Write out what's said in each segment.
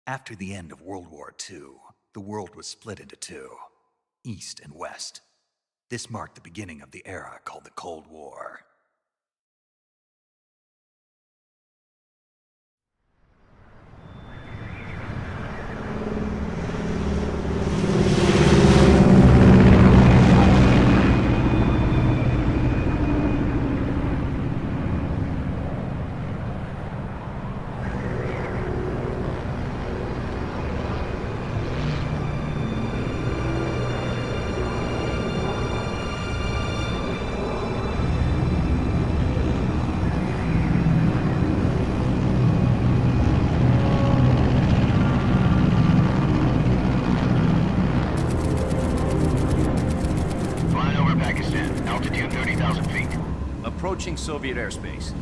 After the end of World War II, the world was split into two, East and West. This marked the beginning of the era called the Cold War. Approaching Soviet airspace.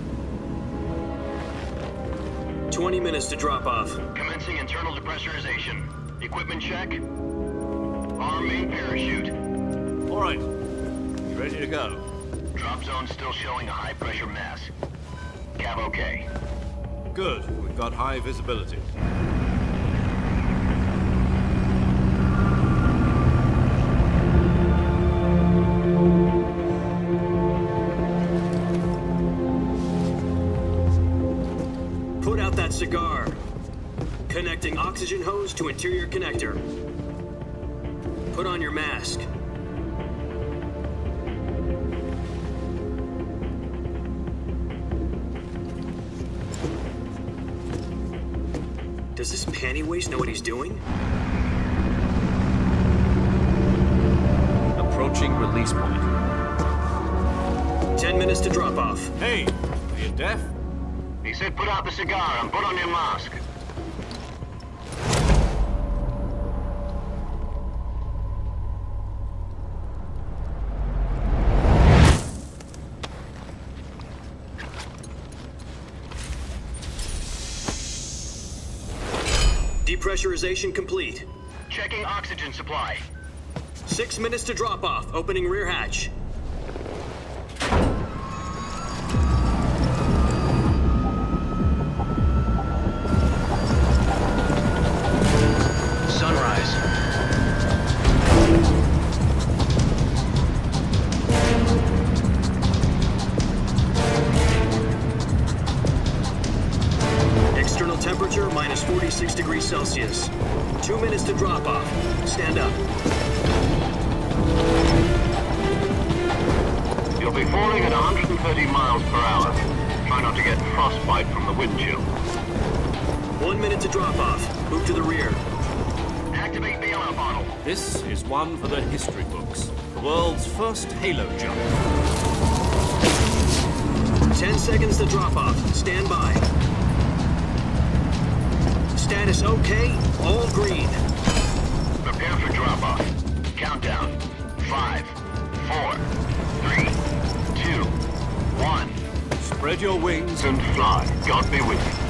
20 minutes to drop off. Commencing internal depressurization. Equipment check. Arm main parachute. All right. You ready to go? Drop zone still showing a high pressure mass. Cav okay. Good. We've got high visibility. Put out that cigar. Connecting oxygen hose to interior connector. Put on your mask. Does this panty waste know what he's doing? Approaching release point. 10 minutes to drop off. Hey, are you deaf? He said put out the cigar and put on your mask. Depressurization complete. Checking oxygen supply. 6 minutes to drop off. Opening rear hatch. Sunrise. External temperature minus 46 degrees Celsius. 2 minutes to drop off. Stand up. You'll be falling at 130 miles per hour. Try not to get frostbite from the wind chill. 1 minute to drop off. Move to the rear. Activate the air bottle. This is one for the history books. The world's first halo jump. 10 seconds to drop off. Stand by. Status okay. All green. Prepare for drop-off. Countdown. 5, 4, 3, 2, 1. Spread your wings And fly. God be with you.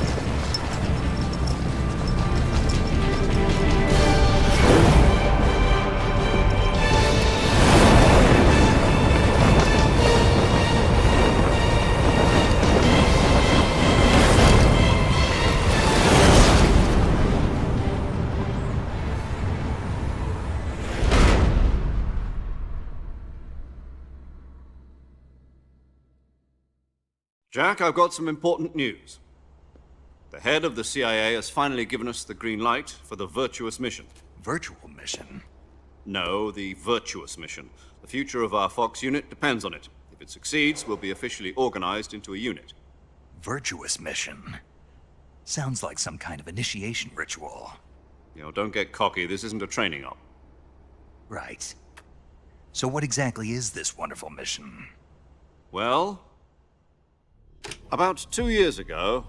Jack, I've got some important news. The head of the CIA has finally given us the green light for the virtuous mission. Virtual mission? No, the virtuous mission. The future of our Fox unit depends on it. If it succeeds, we'll be officially organized into a unit. Virtuous mission? Sounds like some kind of initiation ritual. You know, don't get cocky. This isn't a training op. Right. So what exactly is this wonderful mission? Well, about 2 years ago,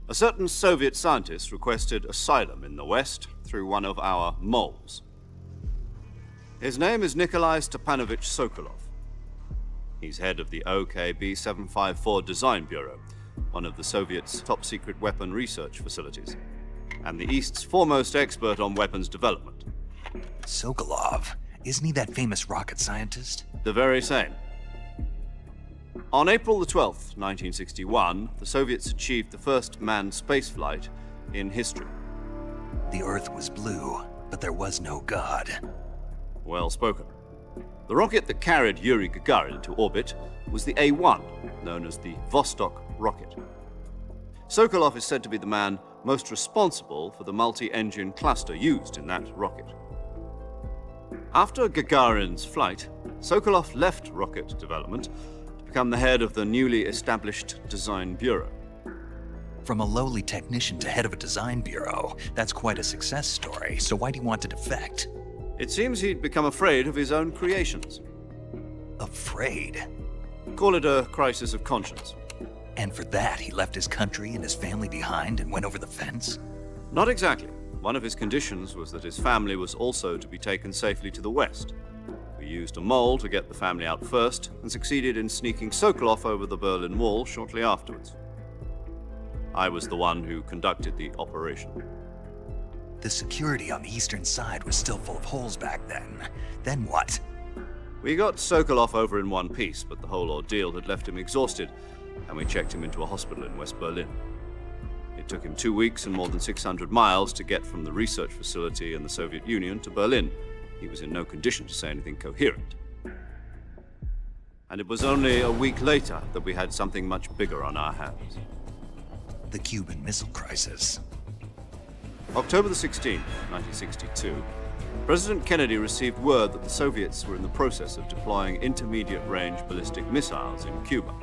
a certain Soviet scientist requested asylum in the West through one of our moles. His name is Nikolai Stepanovich Sokolov. He's head of the OKB 754 Design Bureau, one of the Soviets' top-secret weapon research facilities, and the East's foremost expert on weapons development. Sokolov, isn't he that famous rocket scientist? The very same. On April the 12th, 1961, the Soviets achieved the first manned spaceflight in history. The Earth was blue, but there was no God. Well spoken. The rocket that carried Yuri Gagarin into orbit was the A-1, known as the Vostok rocket. Sokolov is said to be the man most responsible for the multi-engine cluster used in that rocket. After Gagarin's flight, Sokolov left rocket development to become the head of the newly established Design Bureau. From a lowly technician to head of a design bureau, that's quite a success story, so why'd he want to defect? It seems he'd become afraid of his own creations. Afraid? Call it a crisis of conscience. And for that, he left his country and his family behind and went over the fence? Not exactly. One of his conditions was that his family was also to be taken safely to the west. We used a mole to get the family out first and succeeded in sneaking Sokolov over the Berlin Wall shortly afterwards. I was the one who conducted the operation. The security on the eastern side was still full of holes back then. Then what? We got Sokolov over in one piece, but the whole ordeal had left him exhausted, and we checked him into a hospital in West Berlin. It took him 2 weeks and more than 600 miles to get from the research facility in the Soviet Union to Berlin. He was in no condition to say anything coherent. And it was only a week later that we had something much bigger on our hands. The Cuban Missile Crisis. October the 16th, 1962, President Kennedy received word that the Soviets were in the process of deploying intermediate-range ballistic missiles in Cuba.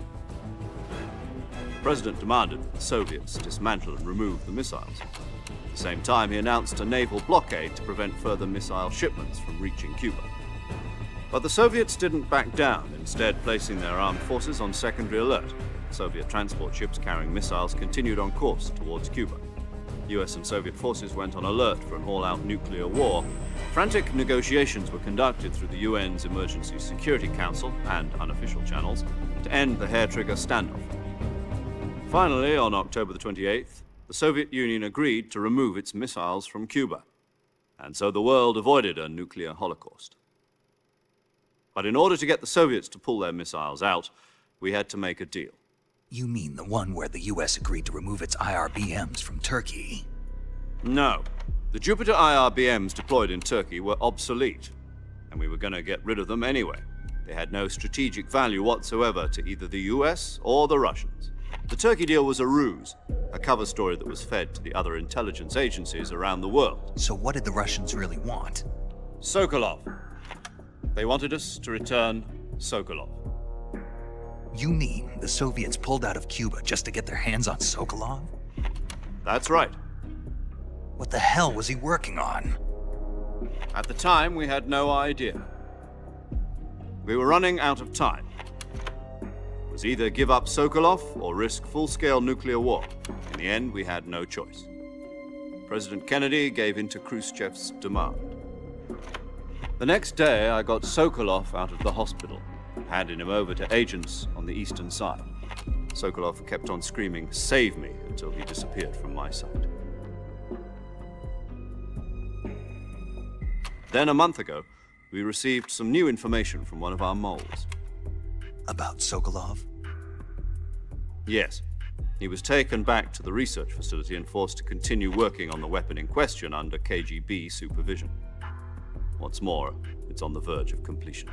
The President demanded that the Soviets dismantle and remove the missiles. At the same time, he announced a naval blockade to prevent further missile shipments from reaching Cuba. But the Soviets didn't back down, instead placing their armed forces on secondary alert. Soviet transport ships carrying missiles continued on course towards Cuba. US and Soviet forces went on alert for an all-out nuclear war. Frantic negotiations were conducted through the UN's Emergency Security Council and unofficial channels to end the hair-trigger standoff. Finally, on October the 28th, the Soviet Union agreed to remove its missiles from Cuba, and so the world avoided a nuclear holocaust. But in order to get the Soviets to pull their missiles out, we had to make a deal. You mean the one where the US agreed to remove its IRBMs from Turkey? No. The Jupiter IRBMs deployed in Turkey were obsolete, and we were going to get rid of them anyway. They had no strategic value whatsoever to either the US or the Russians. The Turkey deal was a ruse, a cover story that was fed to the other intelligence agencies around the world. So what did the Russians really want? Sokolov. They wanted us to return Sokolov. You mean the Soviets pulled out of Cuba just to get their hands on Sokolov? That's right. What the hell was he working on? At the time, we had no idea. We were running out of time. It was either give up Sokolov or risk full-scale nuclear war. In the end, we had no choice. President Kennedy gave in to Khrushchev's demand. The next day, I got Sokolov out of the hospital, handing him over to agents on the eastern side. Sokolov kept on screaming, "Save me," until he disappeared from my sight. Then a month ago, we received some new information from one of our moles. About Sokolov? Yes. He was taken back to the research facility and forced to continue working on the weapon in question under KGB supervision. What's more, it's on the verge of completion.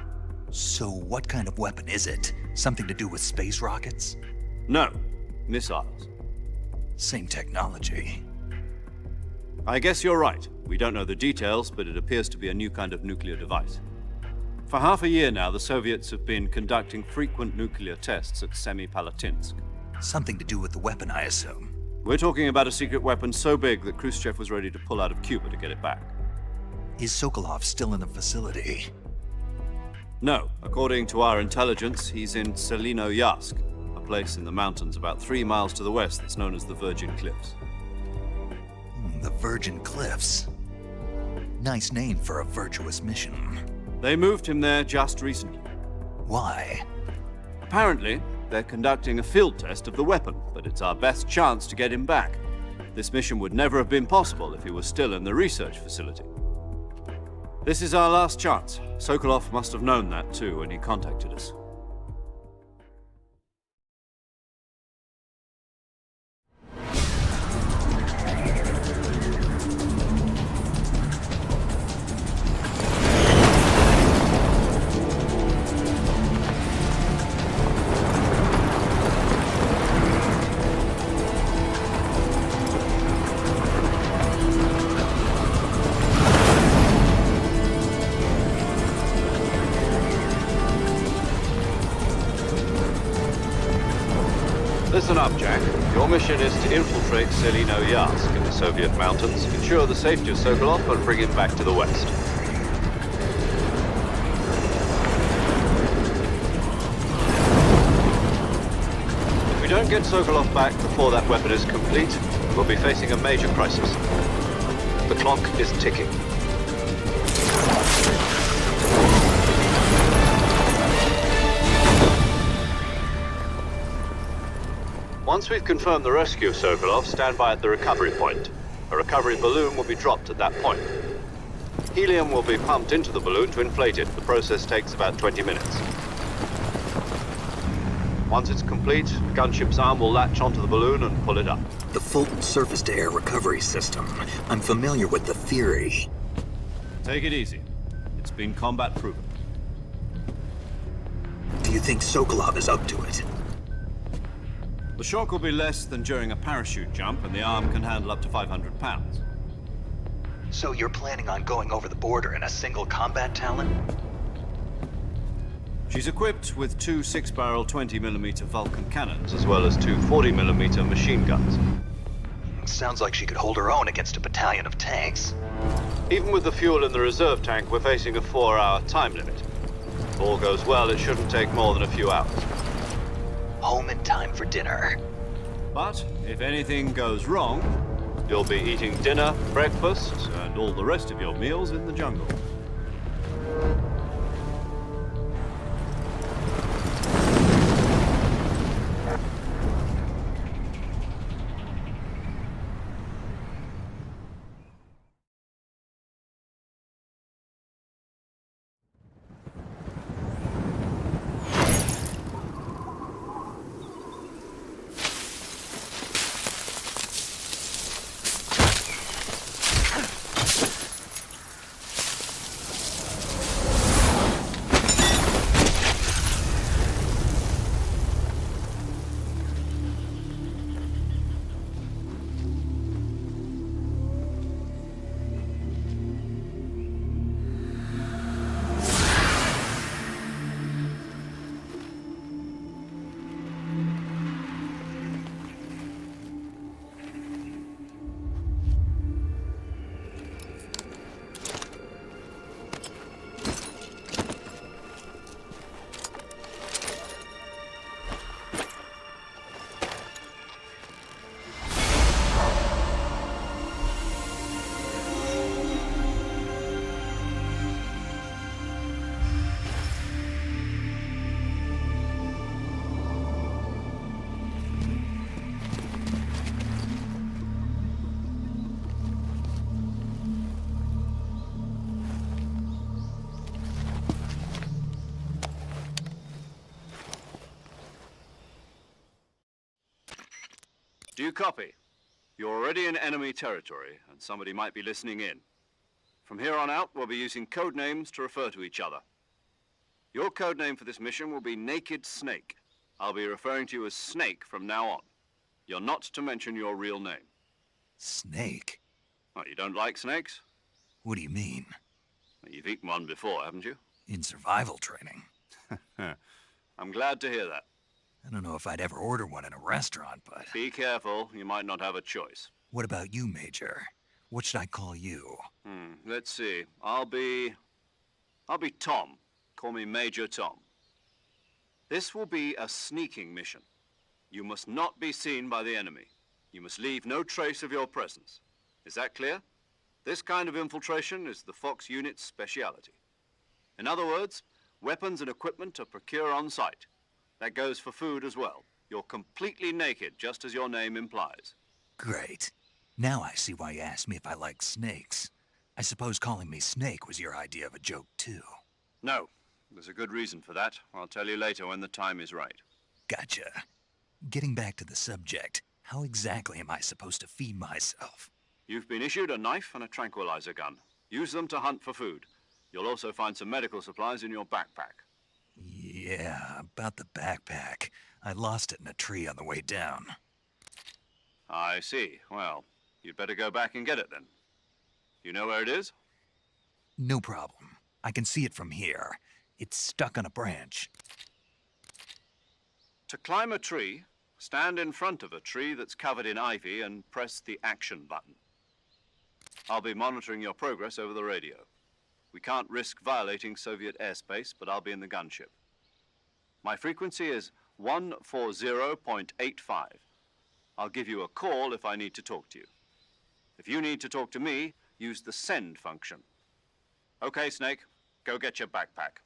So what kind of weapon is it? Something to do with space rockets? No, missiles. Same technology. I guess you're right. We don't know the details, but it appears to be a new kind of nuclear device. For half a year now, the Soviets have been conducting frequent nuclear tests at Semipalatinsk. Something to do with the weapon, I assume. We're talking about a secret weapon so big that Khrushchev was ready to pull out of Cuba to get it back. Is Sokolov still in the facility? No. According to our intelligence, he's in Selinoyarsk, a place in the mountains about 3 miles to the west that's known as the Virgin Cliffs. The Virgin Cliffs. Nice name for a virtuous mission. They moved him there just recently. Why? Apparently, they're conducting a field test of the weapon, but it's our best chance to get him back. This mission would never have been possible if he was still in the research facility. This is our last chance. Sokolov must have known that too when he contacted us. Listen up, Jack. Your mission is to infiltrate Selino-Yarsk in the Soviet mountains, ensure the safety of Sokolov, and bring him back to the West. If we don't get Sokolov back before that weapon is complete, we'll be facing a major crisis. The clock is ticking. Once we've confirmed the rescue of Sokolov, stand by at the recovery point. A recovery balloon will be dropped at that point. Helium will be pumped into the balloon to inflate it. The process takes about 20 minutes. Once it's complete, the gunship's arm will latch onto the balloon and pull it up. The Fulton surface-to-air recovery system. I'm familiar with the theory. Take it easy. It's been combat proven. Do you think Sokolov is up to it? The shock will be less than during a parachute jump, and the arm can handle up to 500 pounds. So you're planning on going over the border in a single combat Talon? She's equipped with two 6-barrel 20mm Vulcan cannons, as well as two 40mm machine guns. Sounds like she could hold her own against a battalion of tanks. Even with the fuel in the reserve tank, we're facing a 4-hour time limit. If all goes well, it shouldn't take more than a few hours. Home in time for dinner. But if anything goes wrong, you'll be eating dinner, breakfast, and all the rest of your meals in the jungle. Do you copy? You're already in enemy territory, and somebody might be listening in. From here on out, we'll be using code names to refer to each other. Your code name for this mission will be Naked Snake. I'll be referring to you as Snake from now on. You're not to mention your real name. Snake? What, you don't like snakes? What do you mean? Well, you've eaten one before, haven't you? In survival training. I'm glad to hear that. I don't know if I'd ever order one in a restaurant, but... Be careful, you might not have a choice. What about you, Major? What should I call you? Let's see. I'll be Tom. Call me Major Tom. This will be a sneaking mission. You must not be seen by the enemy. You must leave no trace of your presence. Is that clear? This kind of infiltration is the Fox unit's speciality. In other words, weapons and equipment are procured on site. That goes for food as well. You're completely naked, just as your name implies. Great. Now I see why you asked me if I like snakes. I suppose calling me Snake was your idea of a joke, too. No, there's a good reason for that. I'll tell you later when the time is right. Gotcha. Getting back to the subject, how exactly am I supposed to feed myself? You've been issued a knife and a tranquilizer gun. Use them to hunt for food. You'll also find some medical supplies in your backpack. Yeah, about the backpack. I lost it in a tree on the way down. I see. Well, you'd better go back and get it then. You know where it is? No problem. I can see it from here. It's stuck on a branch. To climb a tree, stand in front of a tree that's covered in ivy and press the action button. I'll be monitoring your progress over the radio. We can't risk violating Soviet airspace, but I'll be in the gunship. My frequency is 140.85. I'll give you a call if I need to talk to you. If you need to talk to me, use the send function. Okay, Snake, go get your backpack.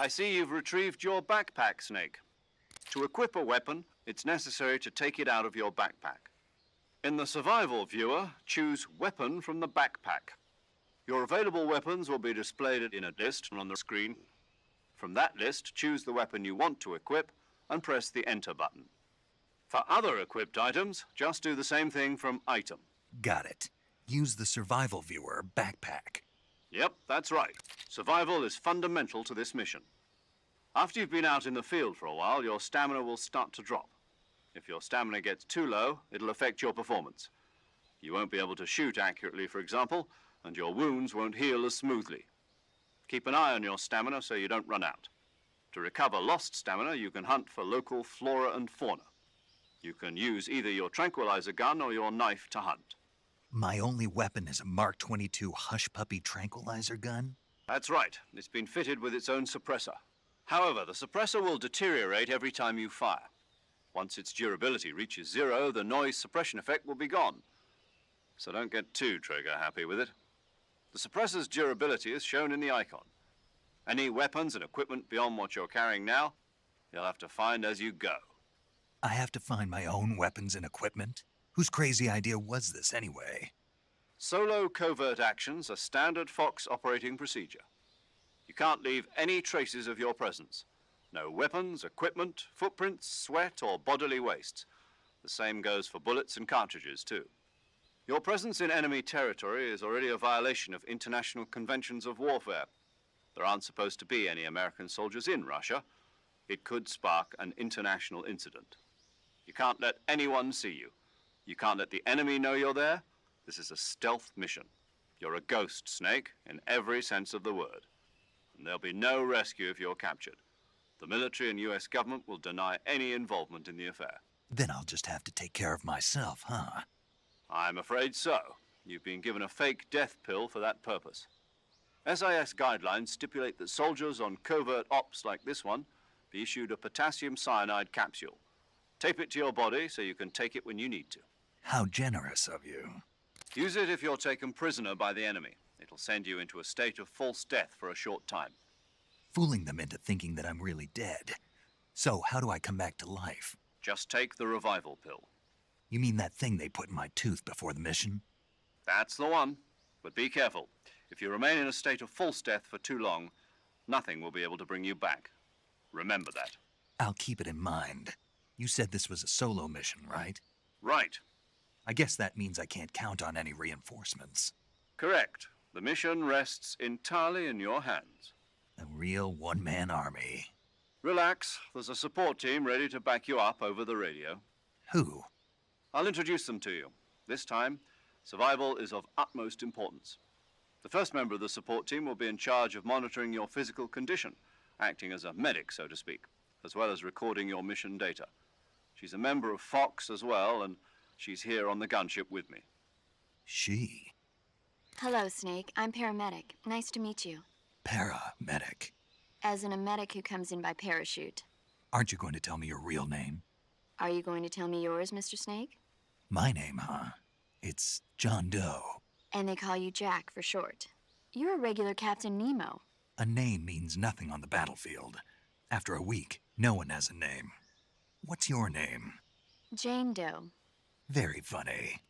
I see you've retrieved your backpack, Snake. To equip a weapon, it's necessary to take it out of your backpack. In the survival viewer, choose Weapon from the backpack. Your available weapons will be displayed in a list on the screen. From that list, choose the weapon you want to equip and press the Enter button. For other equipped items, just do the same thing from Item. Got it. Use the survival viewer backpack. Yep, that's right. Survival is fundamental to this mission. After you've been out in the field for a while, your stamina will start to drop. If your stamina gets too low, it'll affect your performance. You won't be able to shoot accurately, for example, and your wounds won't heal as smoothly. Keep an eye on your stamina so you don't run out. To recover lost stamina, you can hunt for local flora and fauna. You can use either your tranquilizer gun or your knife to hunt. My only weapon is a Mark 22 Hush Puppy tranquilizer gun? That's right. It's been fitted with its own suppressor. However, the suppressor will deteriorate every time you fire. Once its durability reaches 0, the noise suppression effect will be gone. So don't get too trigger-happy with it. The suppressor's durability is shown in the icon. Any weapons and equipment beyond what you're carrying now, you'll have to find as you go. I have to find my own weapons and equipment? Whose crazy idea was this, anyway? Solo covert actions are standard Fox operating procedure. You can't leave any traces of your presence. No weapons, equipment, footprints, sweat, or bodily waste. The same goes for bullets and cartridges, too. Your presence in enemy territory is already a violation of international conventions of warfare. There aren't supposed to be any American soldiers in Russia. It could spark an international incident. You can't let anyone see you. You can't let the enemy know you're there. This is a stealth mission. You're a ghost, Snake, in every sense of the word. And there'll be no rescue if you're captured. The military and US government will deny any involvement in the affair. Then I'll just have to take care of myself, huh? I'm afraid so. You've been given a fake death pill for that purpose. SIS guidelines stipulate that soldiers on covert ops like this one be issued a potassium cyanide capsule. Tape it to your body so you can take it when you need to. How generous of you. Use it if you're taken prisoner by the enemy. It'll send you into a state of false death for a short time. Fooling them into thinking that I'm really dead. So, how do I come back to life? Just take the revival pill. You mean that thing they put in my tooth before the mission? That's the one. But be careful. If you remain in a state of false death for too long, nothing will be able to bring you back. Remember that. I'll keep it in mind. You said this was a solo mission, right? Right. I guess that means I can't count on any reinforcements. Correct. The mission rests entirely in your hands. A real one-man army. Relax. There's a support team ready to back you up over the radio. Who? I'll introduce them to you. This time, survival is of utmost importance. The first member of the support team will be in charge of monitoring your physical condition, acting as a medic, so to speak, as well as recording your mission data. She's a member of Fox as well, and she's here on the gunship with me. She? Hello, Snake. I'm paramedic. Nice to meet you. Paramedic. As in a medic who comes in by parachute. Aren't you going to tell me your real name? Are you going to tell me yours, Mr. Snake? My name, huh? It's John Doe. And they call you Jack for short. You're a regular Captain Nemo. A name means nothing on the battlefield. After a week, no one has a name. What's your name? Jane Doe. Very funny.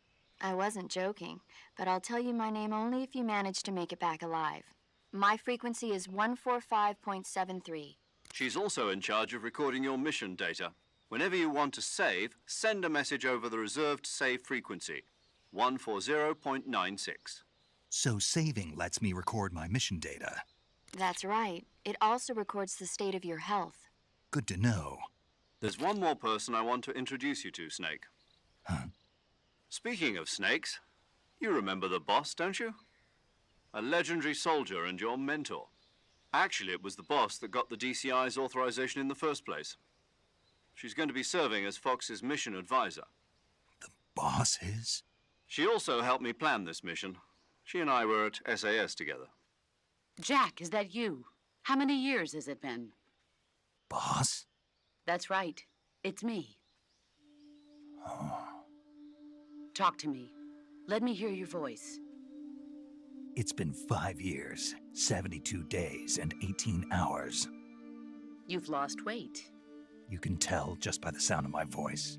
I wasn't joking, but I'll tell you my name only if you manage to make it back alive. My frequency is 145.73. She's also in charge of recording your mission data. Whenever you want to save, send a message over the reserved save frequency, 140.96. So saving lets me record my mission data. That's right. It also records the state of your health. Good to know. There's one more person I want to introduce you to, Snake. Huh? Speaking of snakes, you remember the boss, don't you? A legendary soldier and your mentor. Actually, it was the boss that got the DCI's authorization in the first place. She's going to be serving as Fox's mission advisor. The boss is? She also helped me plan this mission. She and I were at SAS together. Jack, is that you? How many years has it been? Boss? That's right. It's me. Talk to me. Let me hear your voice. It's been 5 years, 72 days, and 18 hours. You've lost weight. You can tell just by the sound of my voice.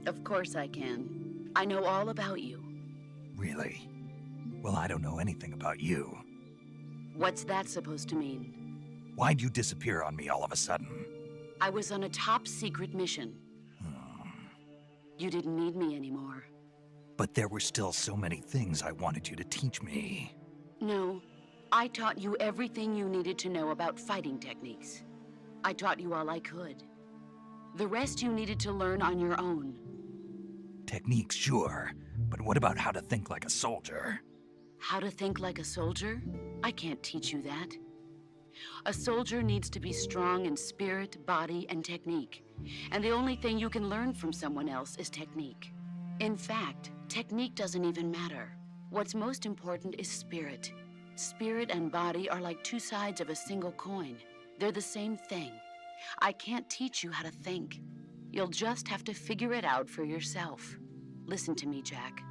Of course I can. I know all about you. Really? Well, I don't know anything about you. What's that supposed to mean? Why'd you disappear on me all of a sudden? I was on a top-secret mission. You didn't need me anymore. But there were still so many things I wanted you to teach me. No, I taught you everything you needed to know about fighting techniques. I taught you all I could. The rest you needed to learn on your own. Techniques, sure. But what about how to think like a soldier? How to think like a soldier? I can't teach you that. A soldier needs to be strong in spirit, body, and technique. And the only thing you can learn from someone else is technique. In fact, technique doesn't even matter. What's most important is spirit. Spirit and body are like two sides of a single coin. They're the same thing. I can't teach you how to think. You'll just have to figure it out for yourself. Listen to me, Jack.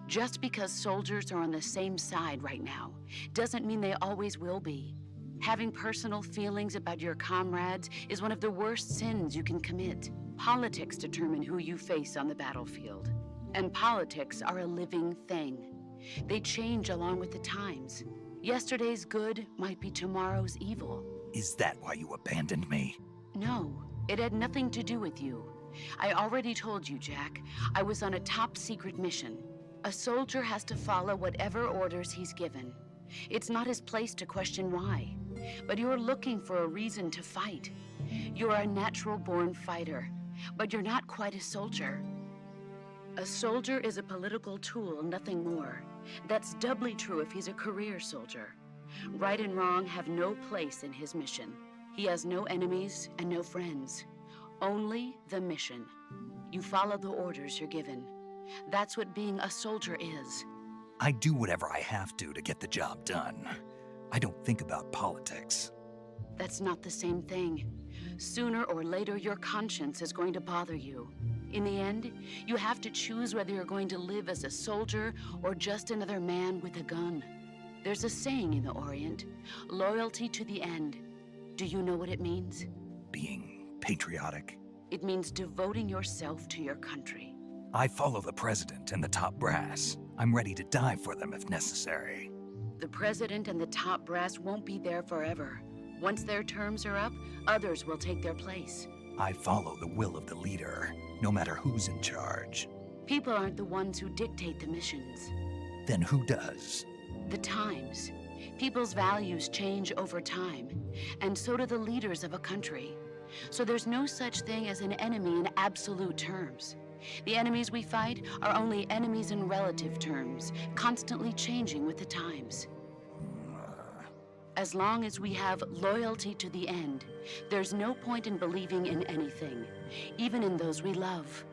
Just because soldiers are on the same side right now doesn't mean they always will be. Having personal feelings about your comrades is one of the worst sins you can commit. Politics determine who you face on the battlefield. And politics are a living thing. They change along with the times. Yesterday's good might be tomorrow's evil. Is that why you abandoned me? No, it had nothing to do with you. I already told you, Jack. I was on a top-secret mission. A soldier has to follow whatever orders he's given. It's not his place to question why. But you're looking for a reason to fight. You're a natural-born fighter, but you're not quite a soldier. A soldier is a political tool, nothing more. That's doubly true if he's a career soldier. Right and wrong have no place in his mission. He has no enemies and no friends. Only the mission. You follow the orders you're given. That's what being a soldier is. I do whatever I have to get the job done. I don't think about politics. That's not the same thing. Sooner or later, your conscience is going to bother you. In the end, you have to choose whether you're going to live as a soldier or just another man with a gun. There's a saying in the Orient, loyalty to the end. Do you know what it means? Being patriotic. It means devoting yourself to your country. I follow the president and the top brass. I'm ready to die for them if necessary. The president and the top brass won't be there forever. Once their terms are up, others will take their place. I follow the will of the leader, no matter who's in charge. People aren't the ones who dictate the missions. Then who does? The times. People's values change over time, and so do the leaders of a country. So there's no such thing as an enemy in absolute terms. The enemies we fight are only enemies in relative terms, constantly changing with the times. As long as we have loyalty to the end, there's no point in believing in anything, even in those we love.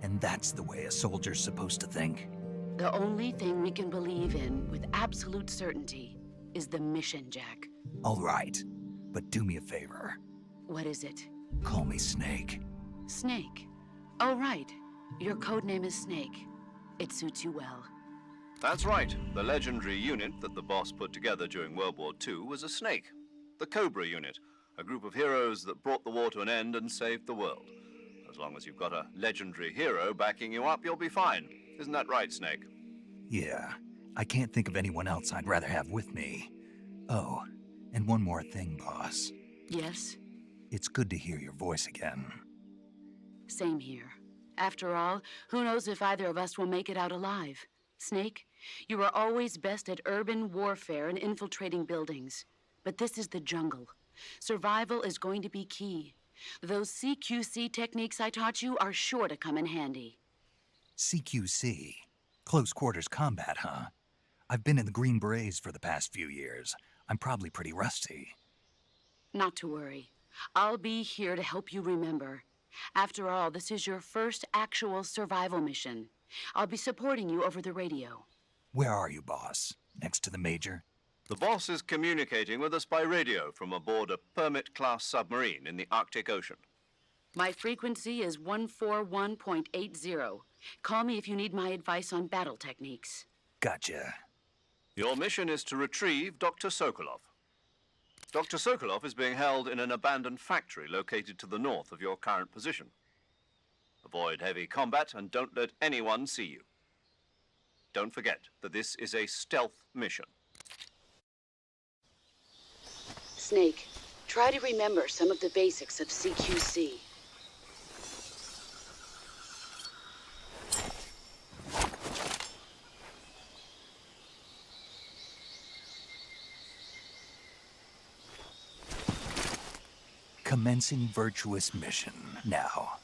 And that's the way a soldier's supposed to think? The only thing we can believe in with absolute certainty is the mission, Jack. All right, but do me a favor. What is it? Call me Snake. Snake. Oh, right. Your codename is Snake. It suits you well. That's right. The legendary unit that the boss put together during World War II was a snake. The Cobra unit, a group of heroes that brought the war to an end and saved the world. As long as you've got a legendary hero backing you up, you'll be fine. Isn't that right, Snake? Yeah, I can't think of anyone else I'd rather have with me. Oh, and one more thing, boss. Yes? It's good to hear your voice again. Same here. After all, who knows if either of us will make it out alive? Snake, you are always best at urban warfare and infiltrating buildings. But this is the jungle. Survival is going to be key. Those CQC techniques I taught you are sure to come in handy. CQC? Close quarters combat, huh? I've been in the Green Berets for the past few years. I'm probably pretty rusty. Not to worry. I'll be here to help you remember. After all, this is your first actual survival mission. I'll be supporting you over the radio. Where are you, boss? Next to the Major? The boss is communicating with us by radio from aboard a Permit-class submarine in the Arctic Ocean. My frequency is 141.80. Call me if you need my advice on battle techniques. Gotcha. Your mission is to retrieve Dr. Sokolov. Dr. Sokolov is being held in an abandoned factory located to the north of your current position. Avoid heavy combat and don't let anyone see you. Don't forget that this is a stealth mission. Snake, try to remember some of the basics of CQC. Commencing virtuous mission now.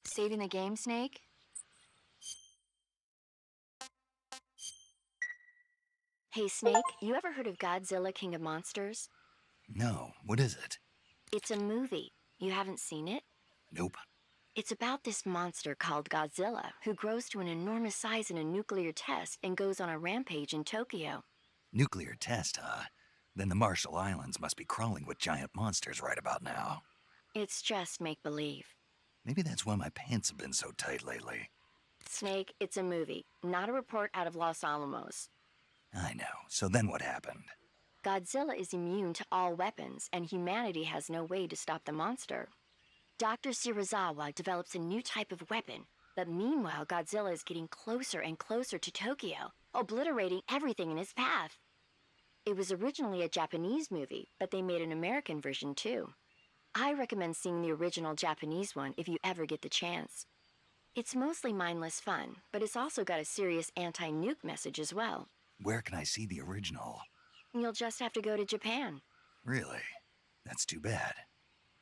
Saving the game, Snake? Hey, Snake, you ever heard of Godzilla, King of Monsters? No, what is it? It's a movie. You haven't seen it? Nope. It's about this monster called Godzilla, who grows to an enormous size in a nuclear test and goes on a rampage in Tokyo. Nuclear test, huh? Then the Marshall Islands must be crawling with giant monsters right about now. It's just make-believe. Maybe that's why my pants have been so tight lately. Snake, it's a movie, not a report out of Los Alamos. I know. So then what happened? Godzilla is immune to all weapons, and humanity has no way to stop the monster. Dr. Shirazawa develops a new type of weapon, but meanwhile Godzilla is getting closer and closer to Tokyo, obliterating everything in his path. It was originally a Japanese movie, but they made an American version too. I recommend seeing the original Japanese one if you ever get the chance. It's mostly mindless fun, but it's also got a serious anti-nuke message as well. Where can I see the original? You'll just have to go to Japan. Really? That's too bad.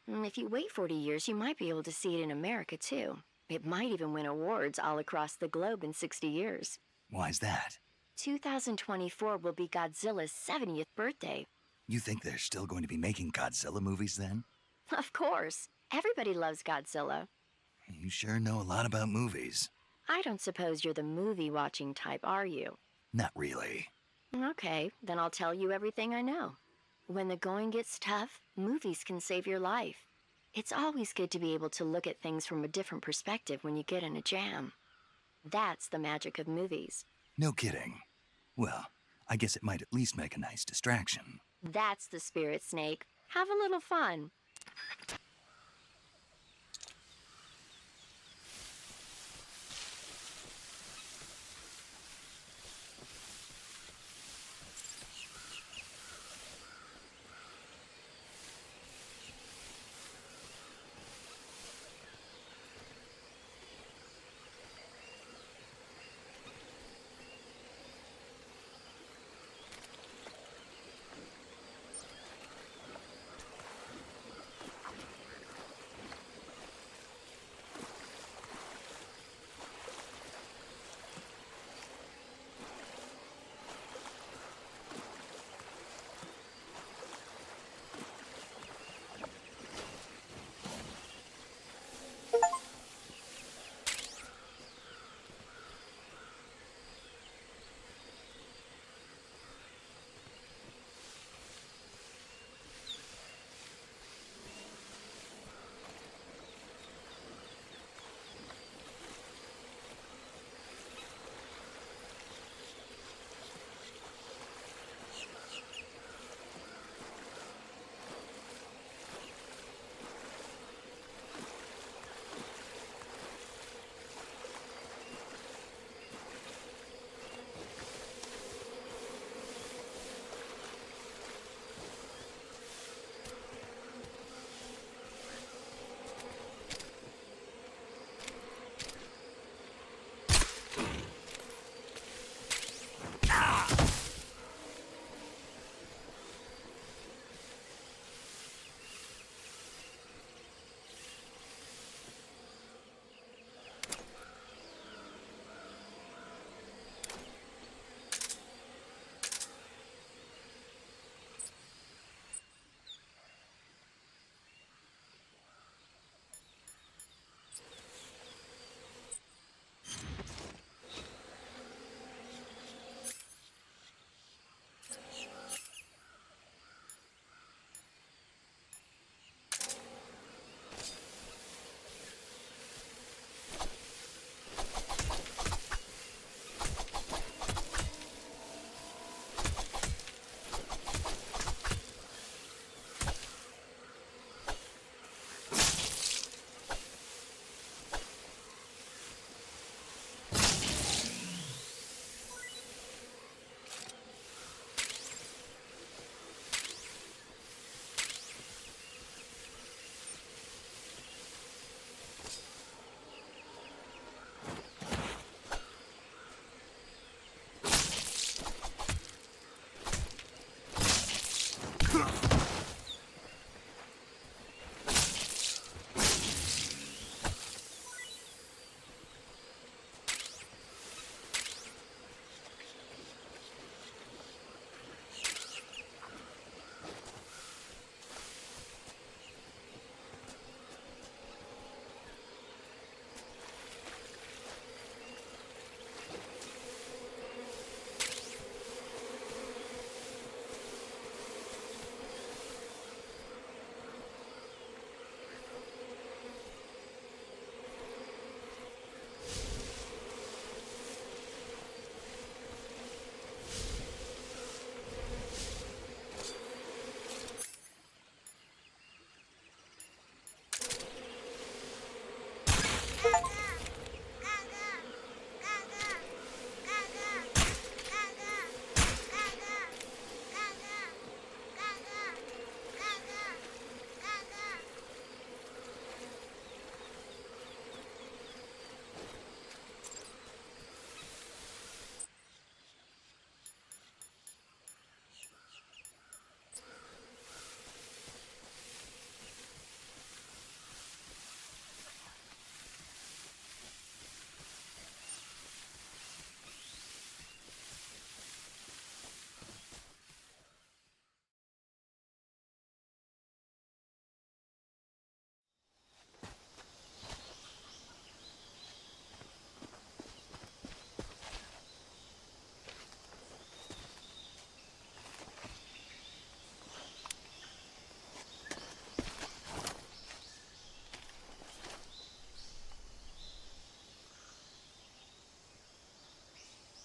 If you wait 40 years, you might be able to see it in America too. It might even win awards all across the globe in 60 years. Why's that? 2024 will be Godzilla's 70th birthday. You think they're still going to be making Godzilla movies then? Of course. Everybody loves Godzilla. You sure know a lot about movies. I don't suppose you're the movie-watching type, are you? Not really. Okay, then I'll tell you everything I know. When the going gets tough, movies can save your life. It's always good to be able to look at things from a different perspective when you get in a jam. That's the magic of movies. No kidding. Well, I guess it might at least make a nice distraction. That's the spirit, Snake. Have a little fun.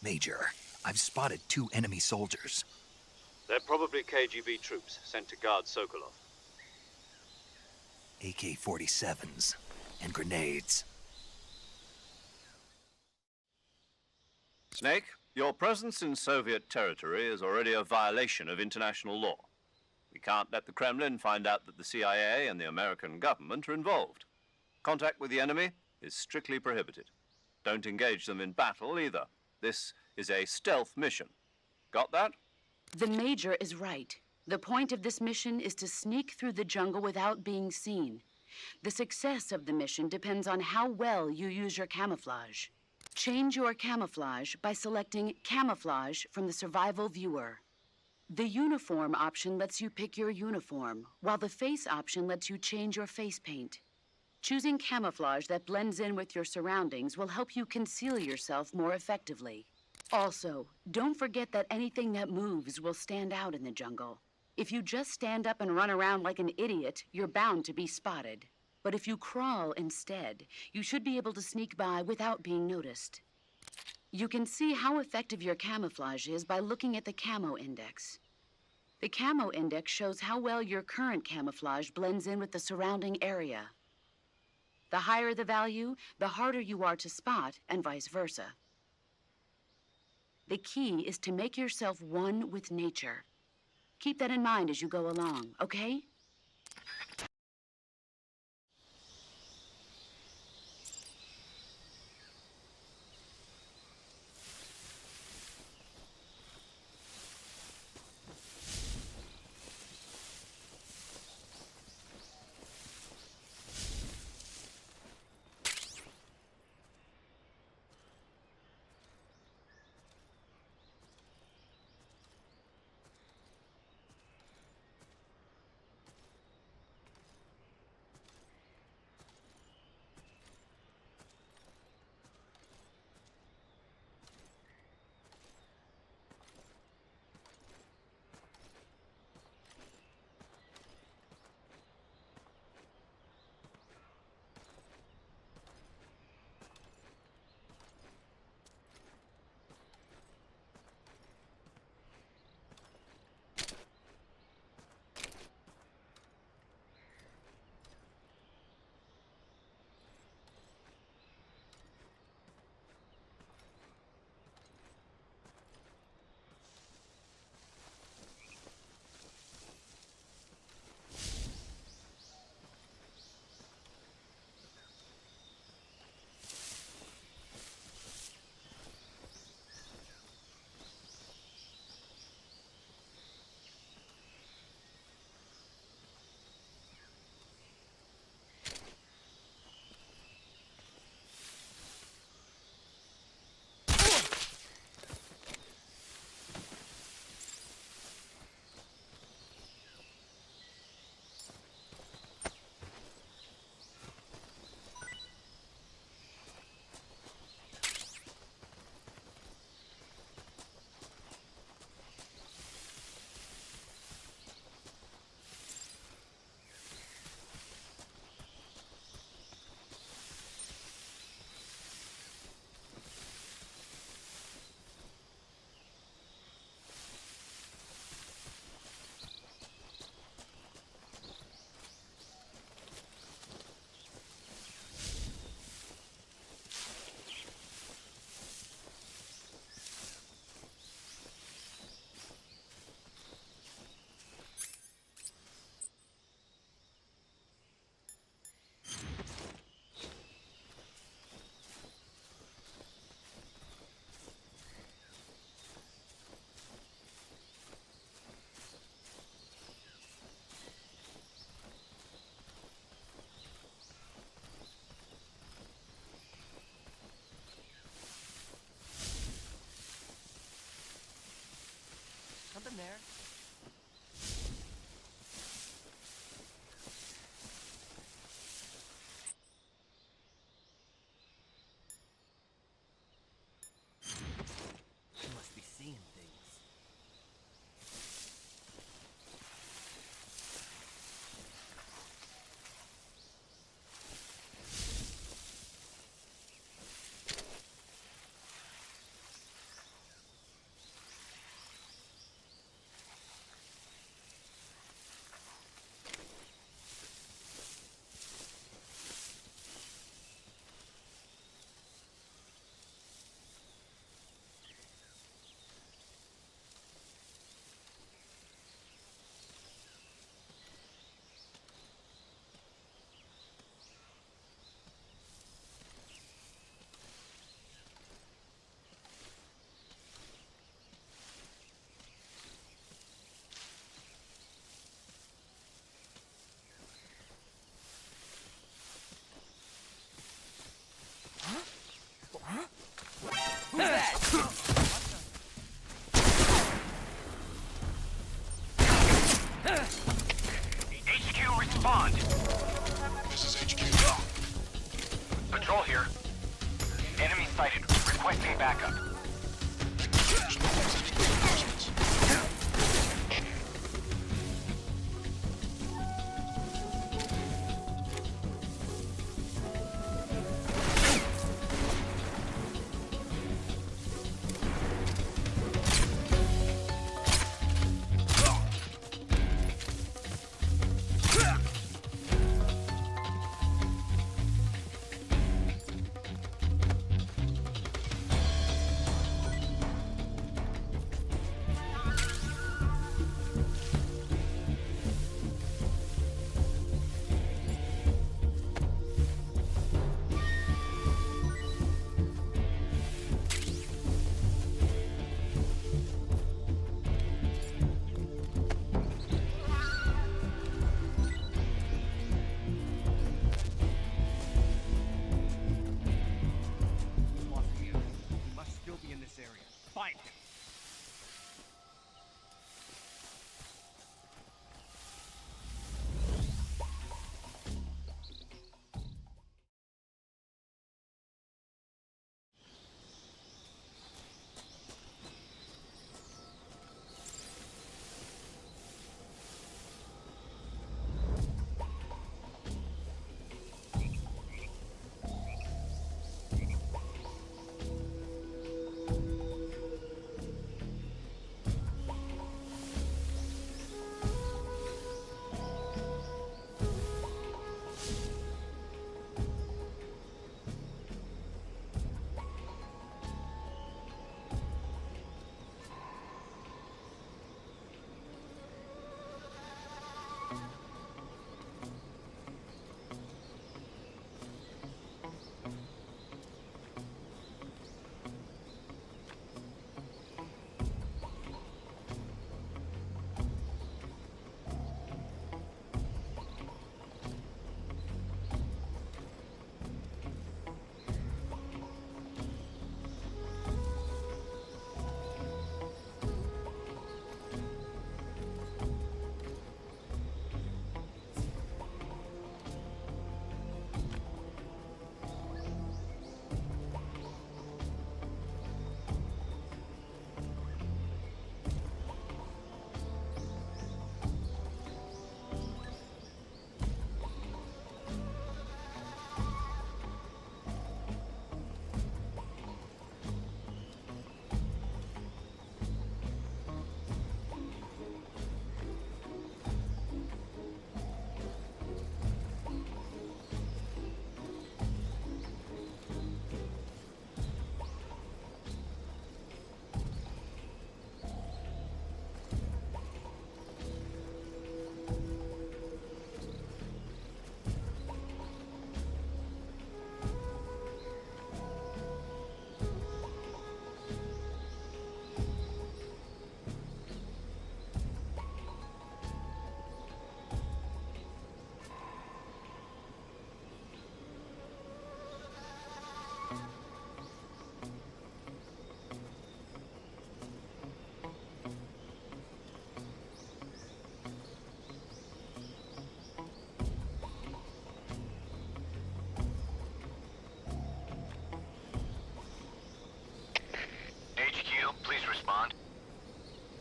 Major, I've spotted 2 enemy soldiers. They're probably KGB troops sent to guard Sokolov. AK-47s and grenades. Snake, your presence in Soviet territory is already a violation of international law. We can't let the Kremlin find out that the CIA and the American government are involved. Contact with the enemy is strictly prohibited. Don't engage them in battle either. This is a stealth mission. Got that? The Major is right. The point of this mission is to sneak through the jungle without being seen. The success of the mission depends on how well you use your camouflage. Change your camouflage by selecting Camouflage from the Survival Viewer. The Uniform option lets you pick your uniform, while the Face option lets you change your face paint. Choosing camouflage that blends in with your surroundings will help you conceal yourself more effectively. Also, don't forget that anything that moves will stand out in the jungle. If you just stand up and run around like an idiot, you're bound to be spotted. But if you crawl instead, you should be able to sneak by without being noticed. You can see how effective your camouflage is by looking at the Camo Index. The Camo Index shows how well your current camouflage blends in with the surrounding area. The higher the value, the harder you are to spot, and vice versa. The key is to make yourself one with nature. Keep that in mind as you go along, okay? Something there. You must be seeing things. HQ, respond. This is HQ. Patrol here. Enemy sighted. Requesting backup.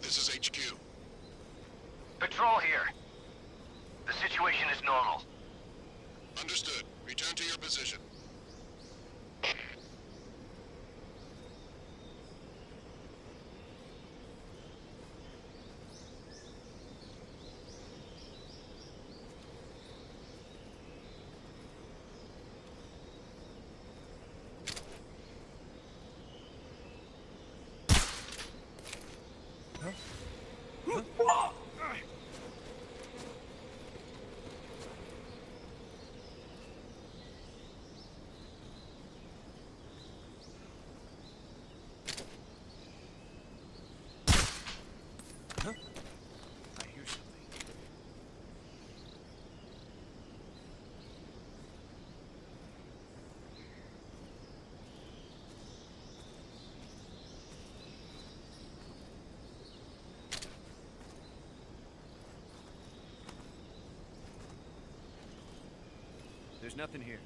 This is HQ. Patrol here. The situation is normal. Understood. Return to your position. I hear something. There's nothing here.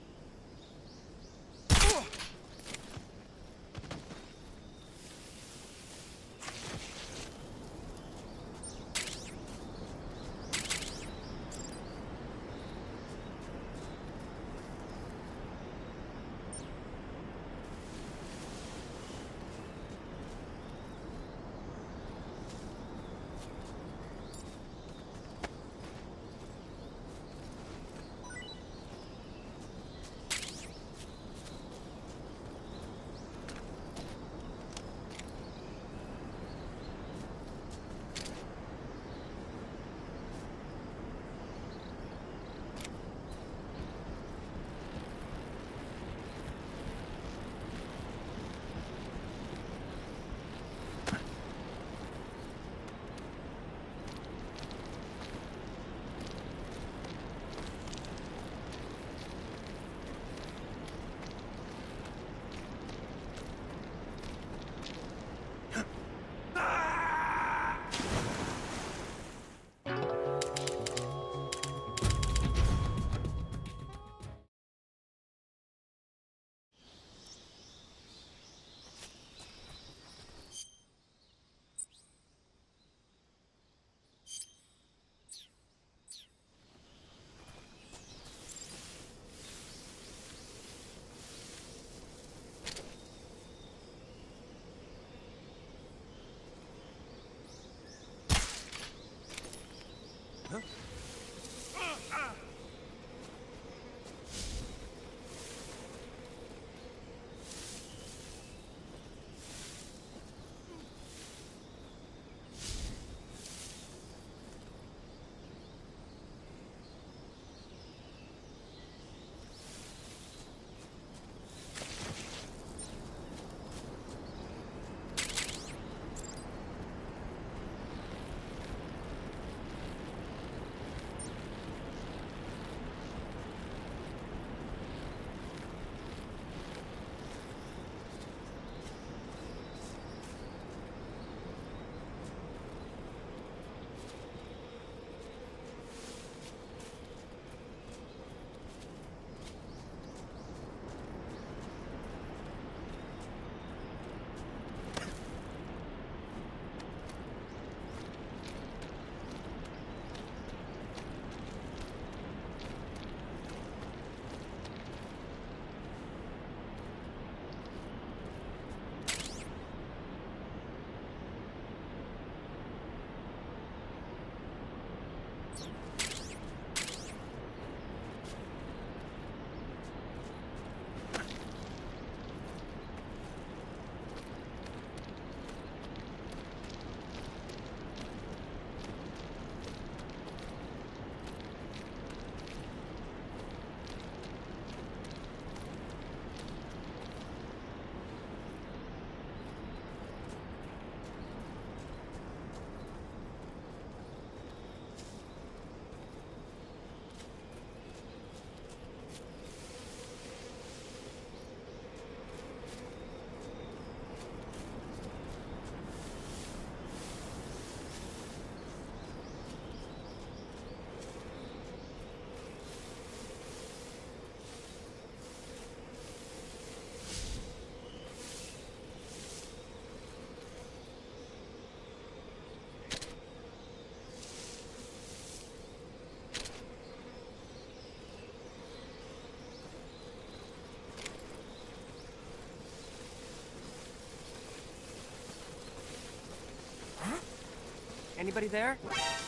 Anybody there?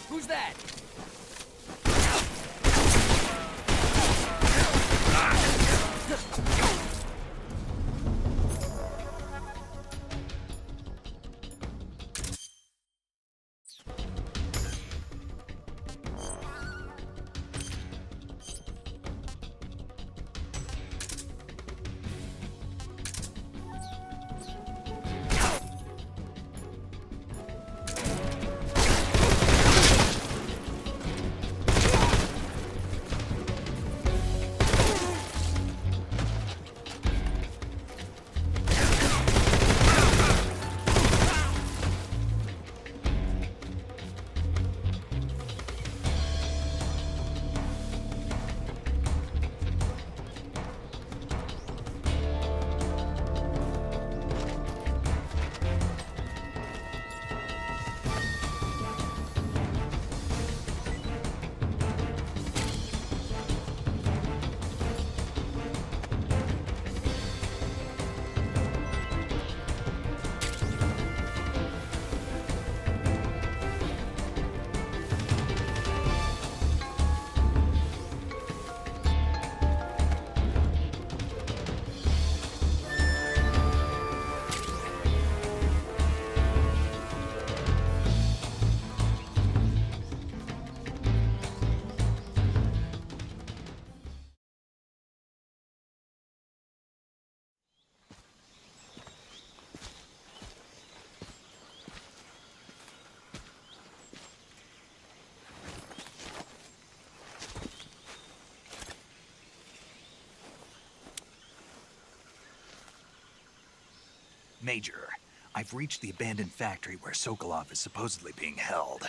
Who's that? Major, I've reached the abandoned factory where Sokolov is supposedly being held.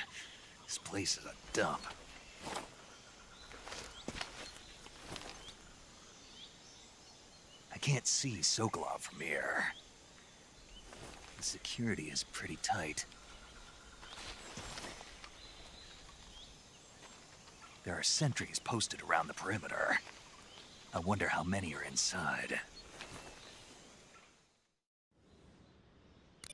This place is a dump. I can't see Sokolov from here. The security is pretty tight. There are sentries posted around the perimeter. I wonder how many are inside.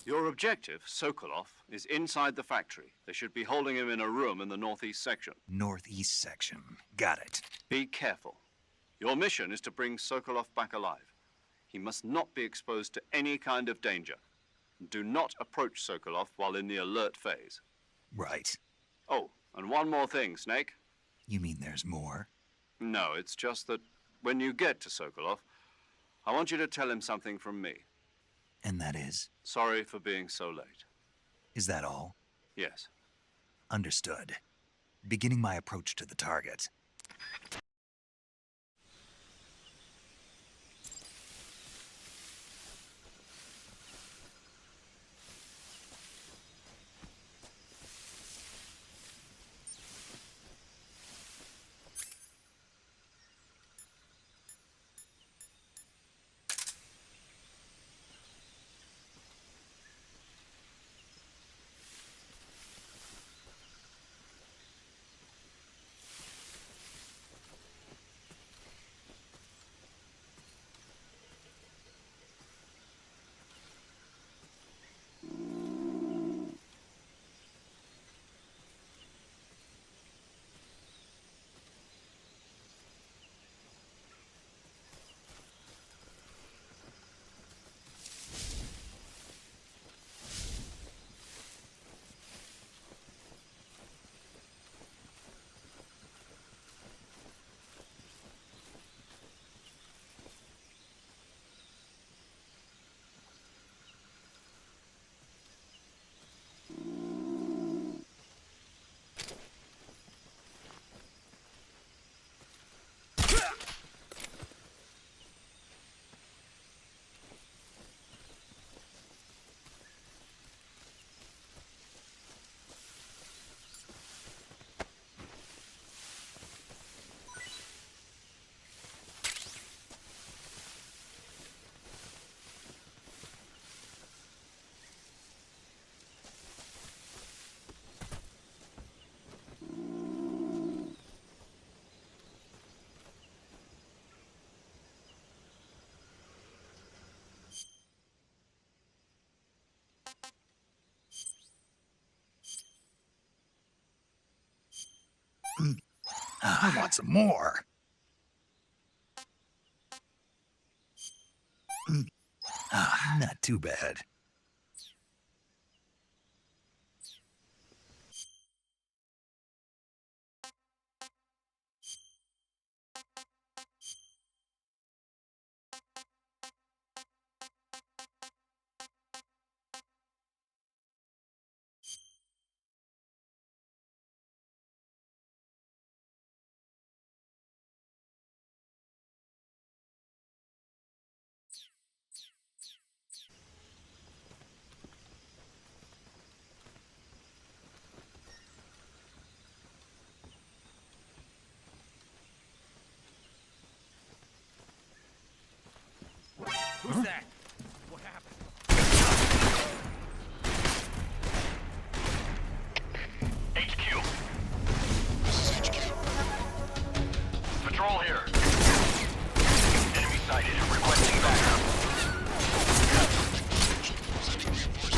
Your objective, Sokolov, is inside the factory. They should be holding him in a room in the northeast section. Northeast section. Got it. Be careful. Your mission is to bring Sokolov back alive. He must not be exposed to any kind of danger. Do not approach Sokolov while in the alert phase. Right. Oh, and one more thing, Snake. You mean there's more? No, it's just that when you get to Sokolov, I want you to tell him something from me. And that is? Sorry for being so late. Is that all? Yes. Understood. Beginning my approach to the target. I want some more. Not too bad. Who's that? What happened? HQ. This is HQ. Patrol here. Enemy sighted. Requesting backup. Sending reinforcements.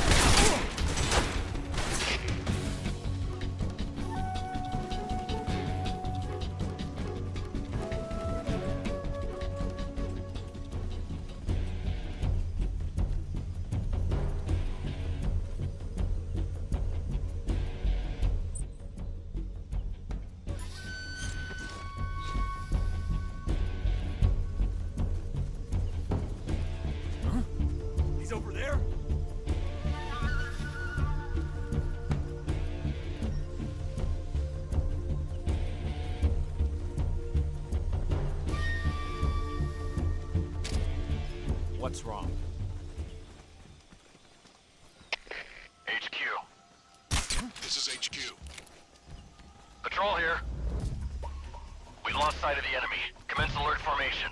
He's over there? What's wrong? HQ. Patrol here. We've lost sight of the enemy. Commence alert formation.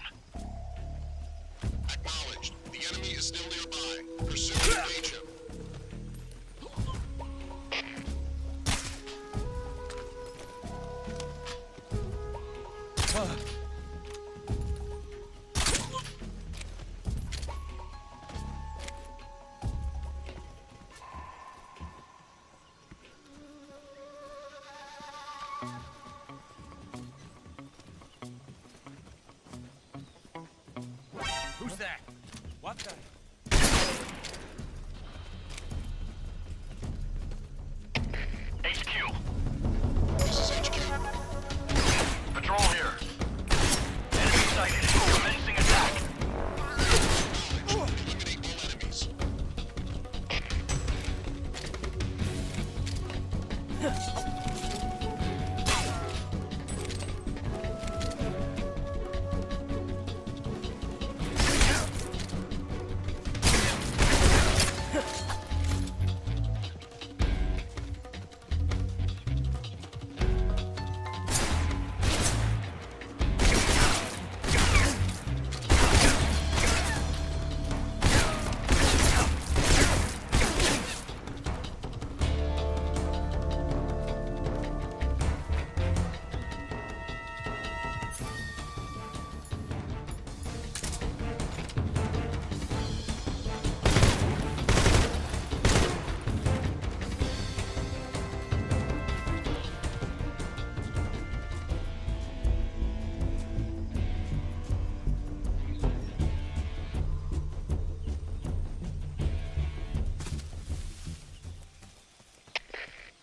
Acknowledged. The enemy is still nearby. Pursue and engage him. Who's that? What the? HQ. This is HQ. Patrol here. Enemy sighted. Commencing attack. Eliminate all enemies.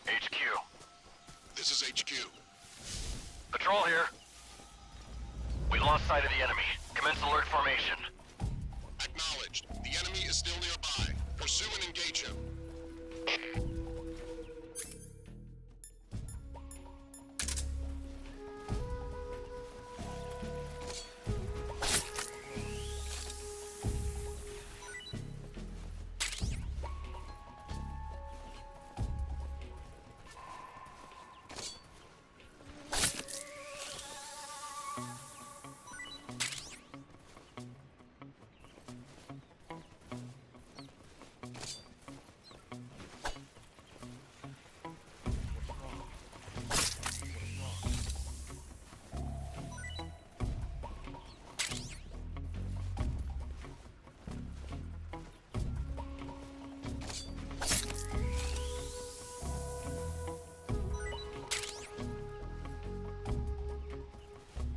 HQ. This is HQ. Patrol here. We've lost sight of the enemy. Commence alert formation. Acknowledged. The enemy is still nearby. Pursue and engage him.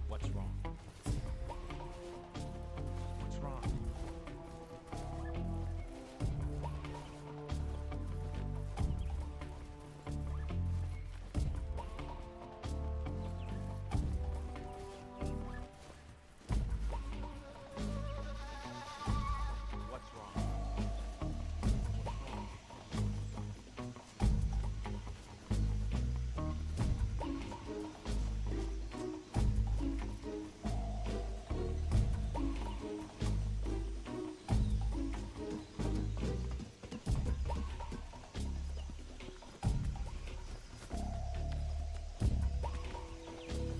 What's wrong? What's wrong? What's wrong?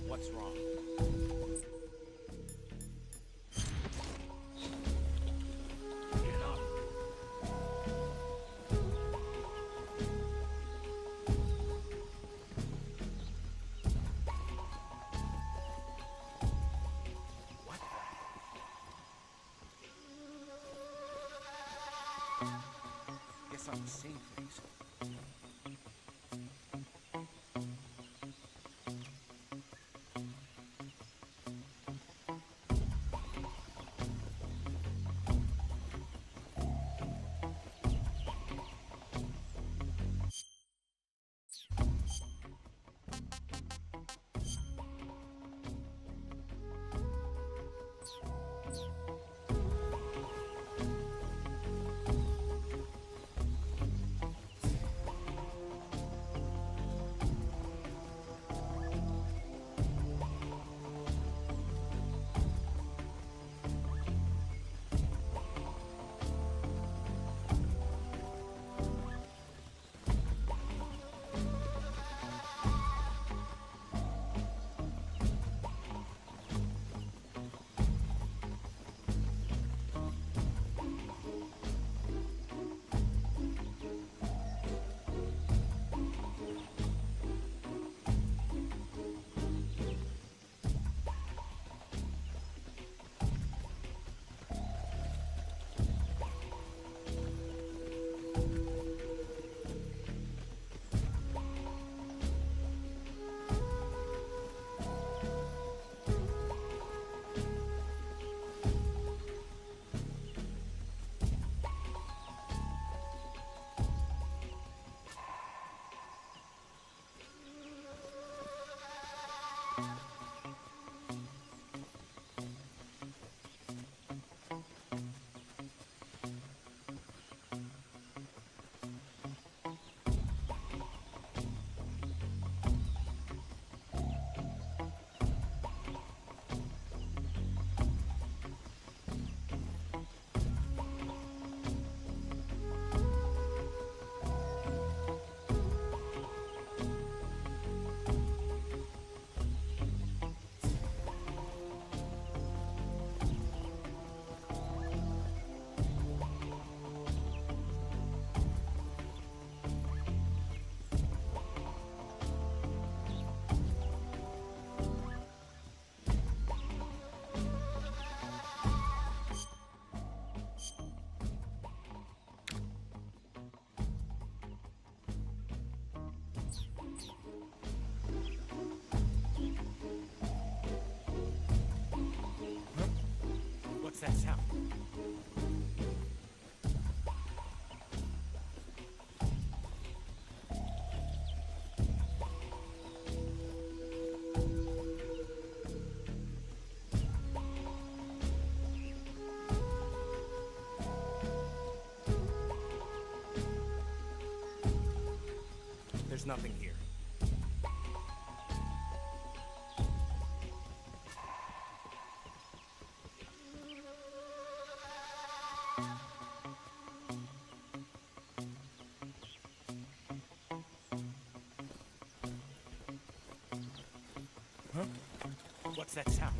What's wrong? Get up. What the? Guess I'm seeing things. What's that sound? There's nothing here. Huh? What's that sound?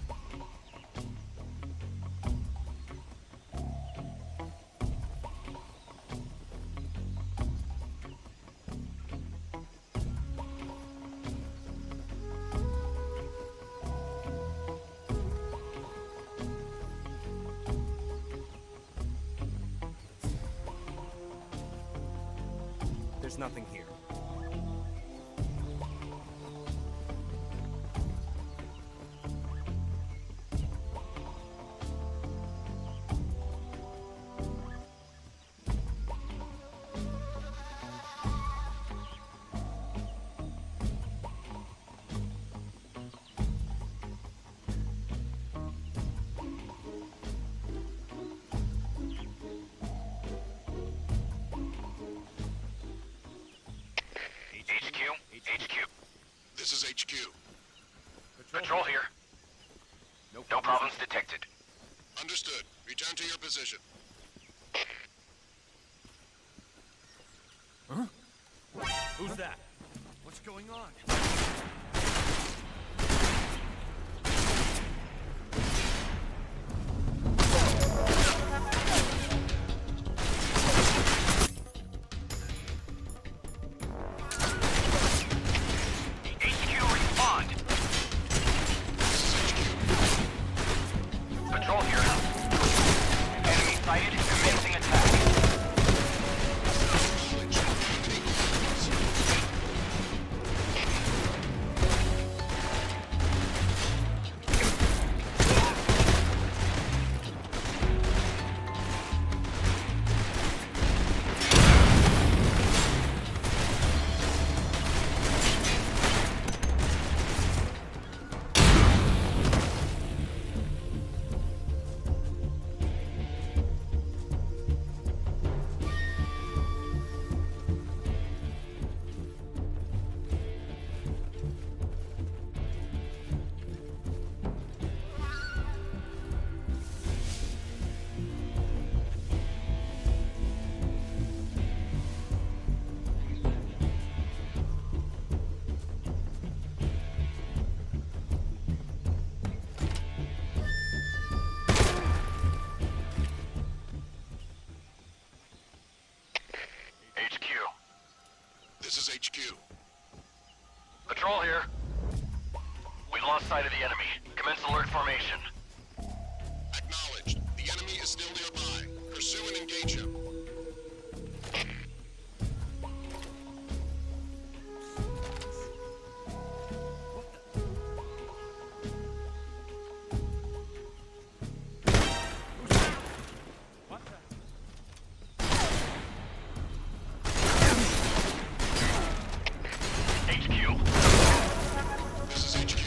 There's nothing here. HQ. This is HQ. Patrol here. No problems detected. Understood. Return to your position. Huh? Who's that? What's going on? Patrol here. Enemy sighted. Commencing attack. This is HQ. Patrol here. We've lost sight of the enemy. Commence alert formation. Acknowledged. The enemy is still nearby. Pursue and engage him. HQ. This is HQ.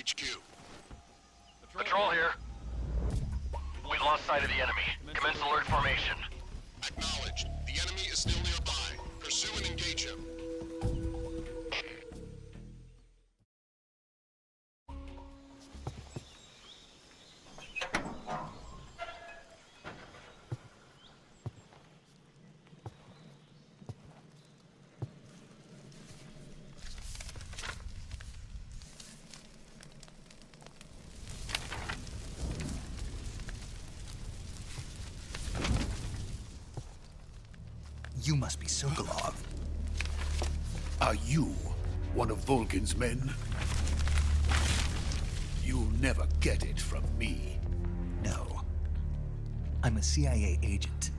HQ. Patrol here. We've lost sight of the enemy. Commence alert formation. Acknowledged. The enemy is still nearby. Pursue and engage him. You must be Sokolov. Are you one of Volgin's men? You'll never get it from me. No. I'm a CIA agent.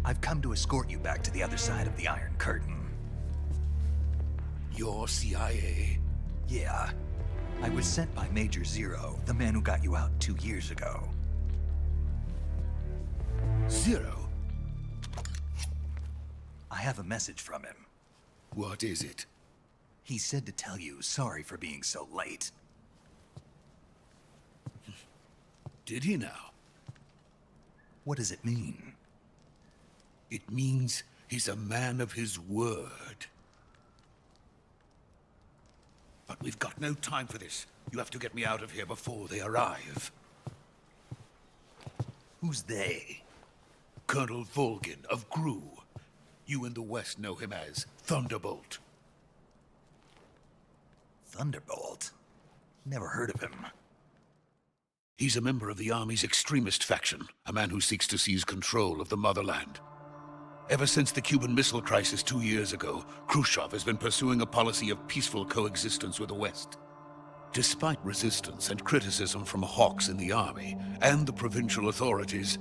I've come to escort you back to the other side of the Iron Curtain. You're CIA? Yeah. I was sent by Major Zero, the man who got you out 2 years ago. Zero? I have a message from him. What is it? He said to tell you sorry for being so late. Did he now? What does it mean? It means he's a man of his word. But we've got no time for this. You have to get me out of here before they arrive. Who's they? Colonel Volgin of GRU. You in the West know him as Thunderbolt. Thunderbolt? Never heard of him. He's a member of the Army's extremist faction, a man who seeks to seize control of the motherland. Ever since the Cuban Missile Crisis 2 years ago, Khrushchev has been pursuing a policy of peaceful coexistence with the West. Despite resistance and criticism from hawks in the Army and the provincial authorities,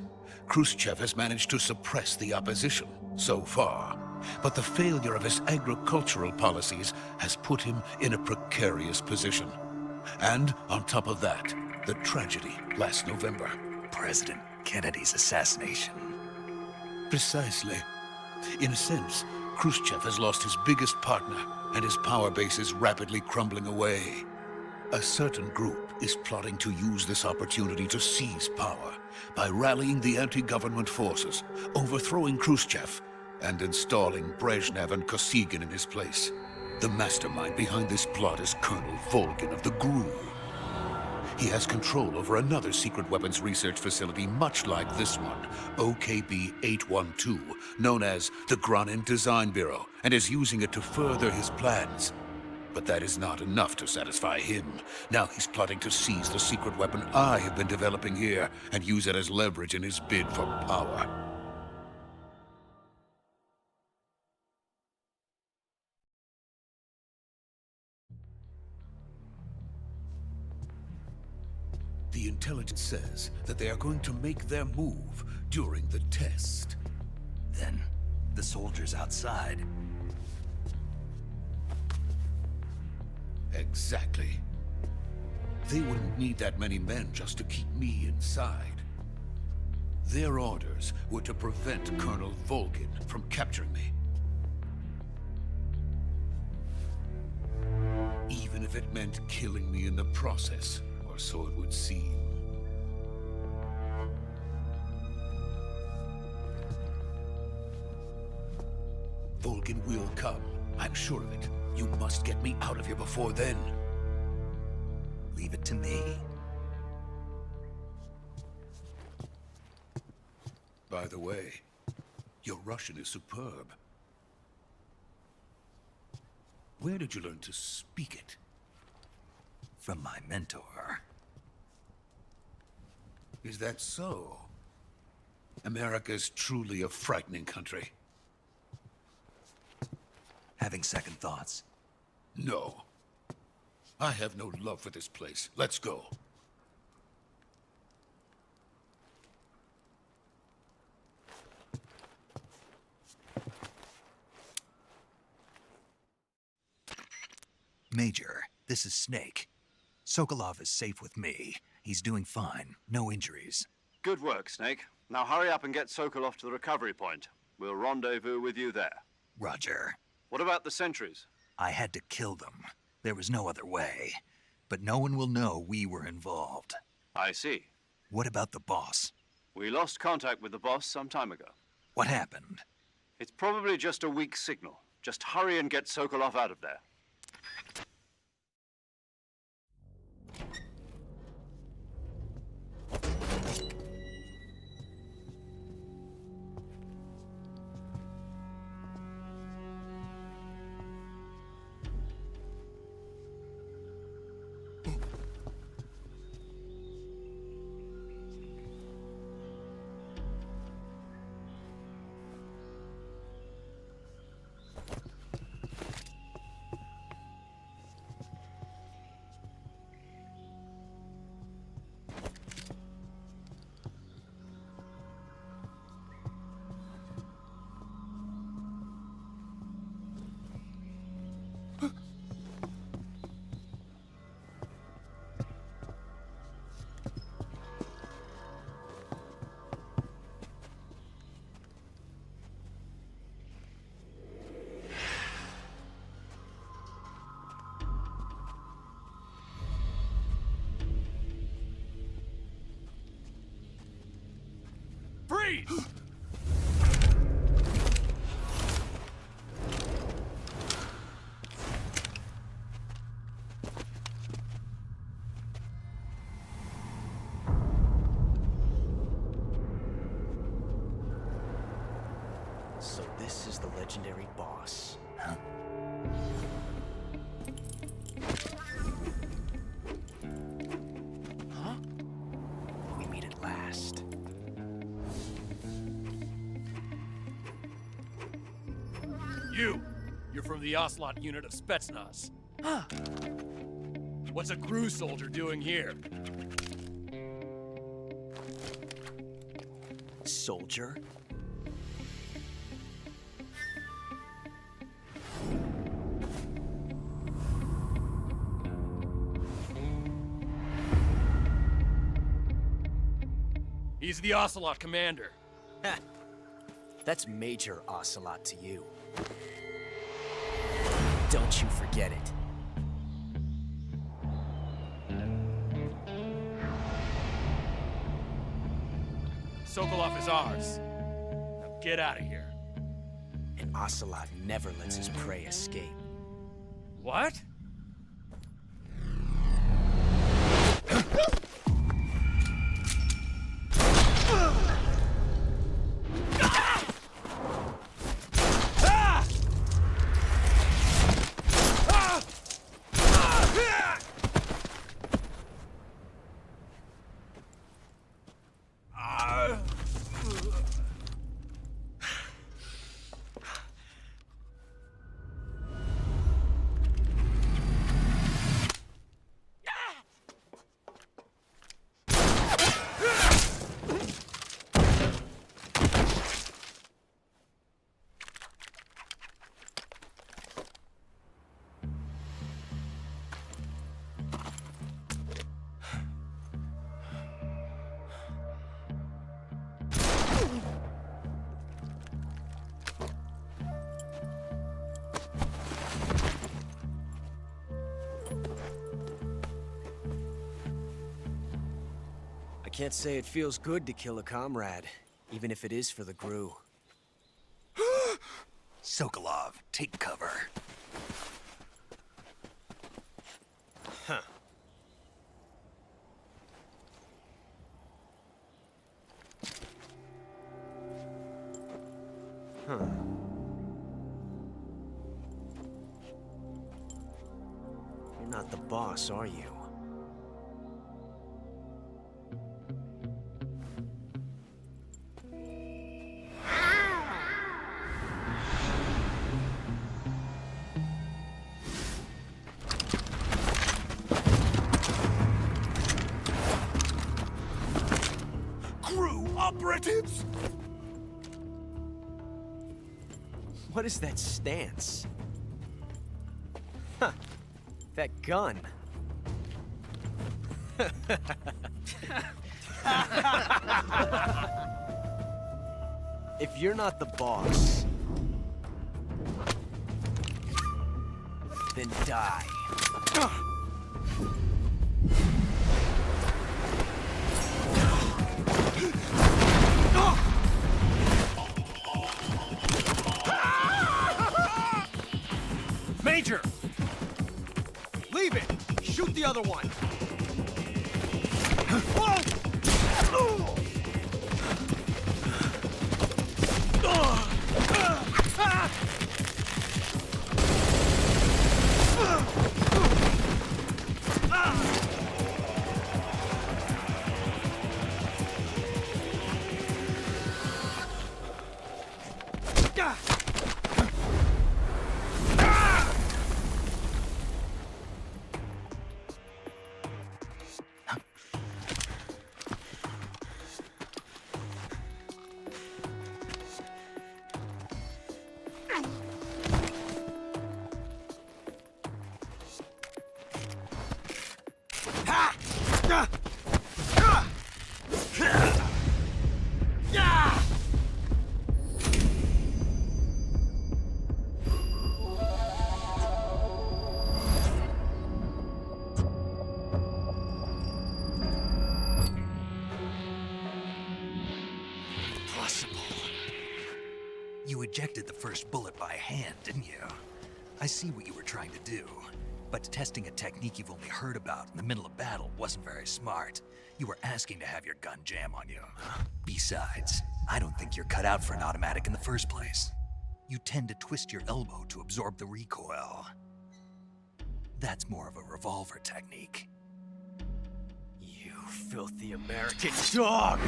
Khrushchev has managed to suppress the opposition so far. But the failure of his agricultural policies has put him in a precarious position. And on top of that, the tragedy last November. President Kennedy's assassination. Precisely. In a sense, Khrushchev has lost his biggest partner, and his power base is rapidly crumbling away. A certain group is plotting to use this opportunity to seize power by rallying the anti-government forces, overthrowing Khrushchev, and installing Brezhnev and Kosygin in his place. The mastermind behind this plot is Colonel Volgin of the GRU. He has control over another secret weapons research facility much like this one, OKB-812, known as the Granin Design Bureau, and is using it to further his plans. But that is not enough to satisfy him. Now he's plotting to seize the secret weapon I have been developing here and use it as leverage in his bid for power. The intelligence says that they are going to make their move during the test. Then, the soldiers outside. Exactly. They wouldn't need that many men just to keep me inside. Their orders were to prevent Colonel Volgin from capturing me. Even if it meant killing me in the process, or so it would seem. Volgin will come. I'm sure of it. You must get me out of here before then. Leave it to me. By the way, your Russian is superb. Where did you learn to speak it? From my mentor. Is that so? America's truly a frightening country. Having second thoughts. No. I have no love for this place. Let's go. Major, this is Snake. Sokolov is safe with me. He's doing fine. No injuries. Good work, Snake. Now hurry up and get Sokolov to the recovery point. We'll rendezvous with you there. Roger. What about the sentries? I had to kill them. There was no other way. but no one will know we were involved. I see. What about the boss? We lost contact with the boss some time ago. What happened? It's probably just a weak signal. Just hurry and get Sokolov out of there. Freeze! So this is the legendary boss. Huh? Huh? We meet at last. You're from the Ocelot unit of Spetsnaz. Huh. What's a crew soldier doing here? Soldier? He's the Ocelot commander. Ha! That's Major Ocelot to you. Don't you forget it. Sokolov is ours. Now get out of here. And Ocelot never lets his prey escape. What? I can't say it feels good to kill a comrade, even if it is for the GRU. Sokolov, take cover. Huh. Huh. You're not the boss, are you? Operatives! What is that stance? Huh. That gun. If you're not the boss, then die. Major! Leave it! Shoot the other one! You ejected the first bullet by hand, didn't you? I see what you were trying to do. But testing a technique you've only heard about in the middle of battle wasn't very smart. You were asking to have your gun jam on you. Besides, I don't think you're cut out for an automatic in the first place. You tend to twist your elbow to absorb the recoil. That's more of a revolver technique. You filthy American dog!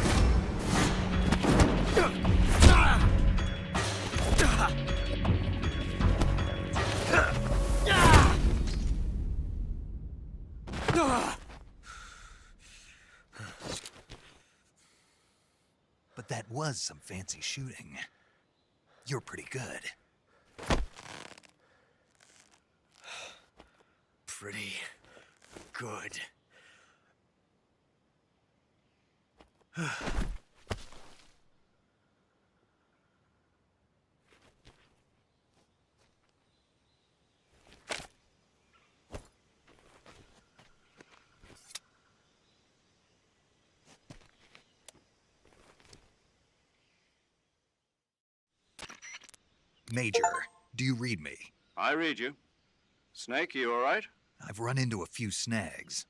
But that was some fancy shooting. You're pretty good. Pretty good. Major, do you read me? I read you. Snake, you all right? I've run into a few snags.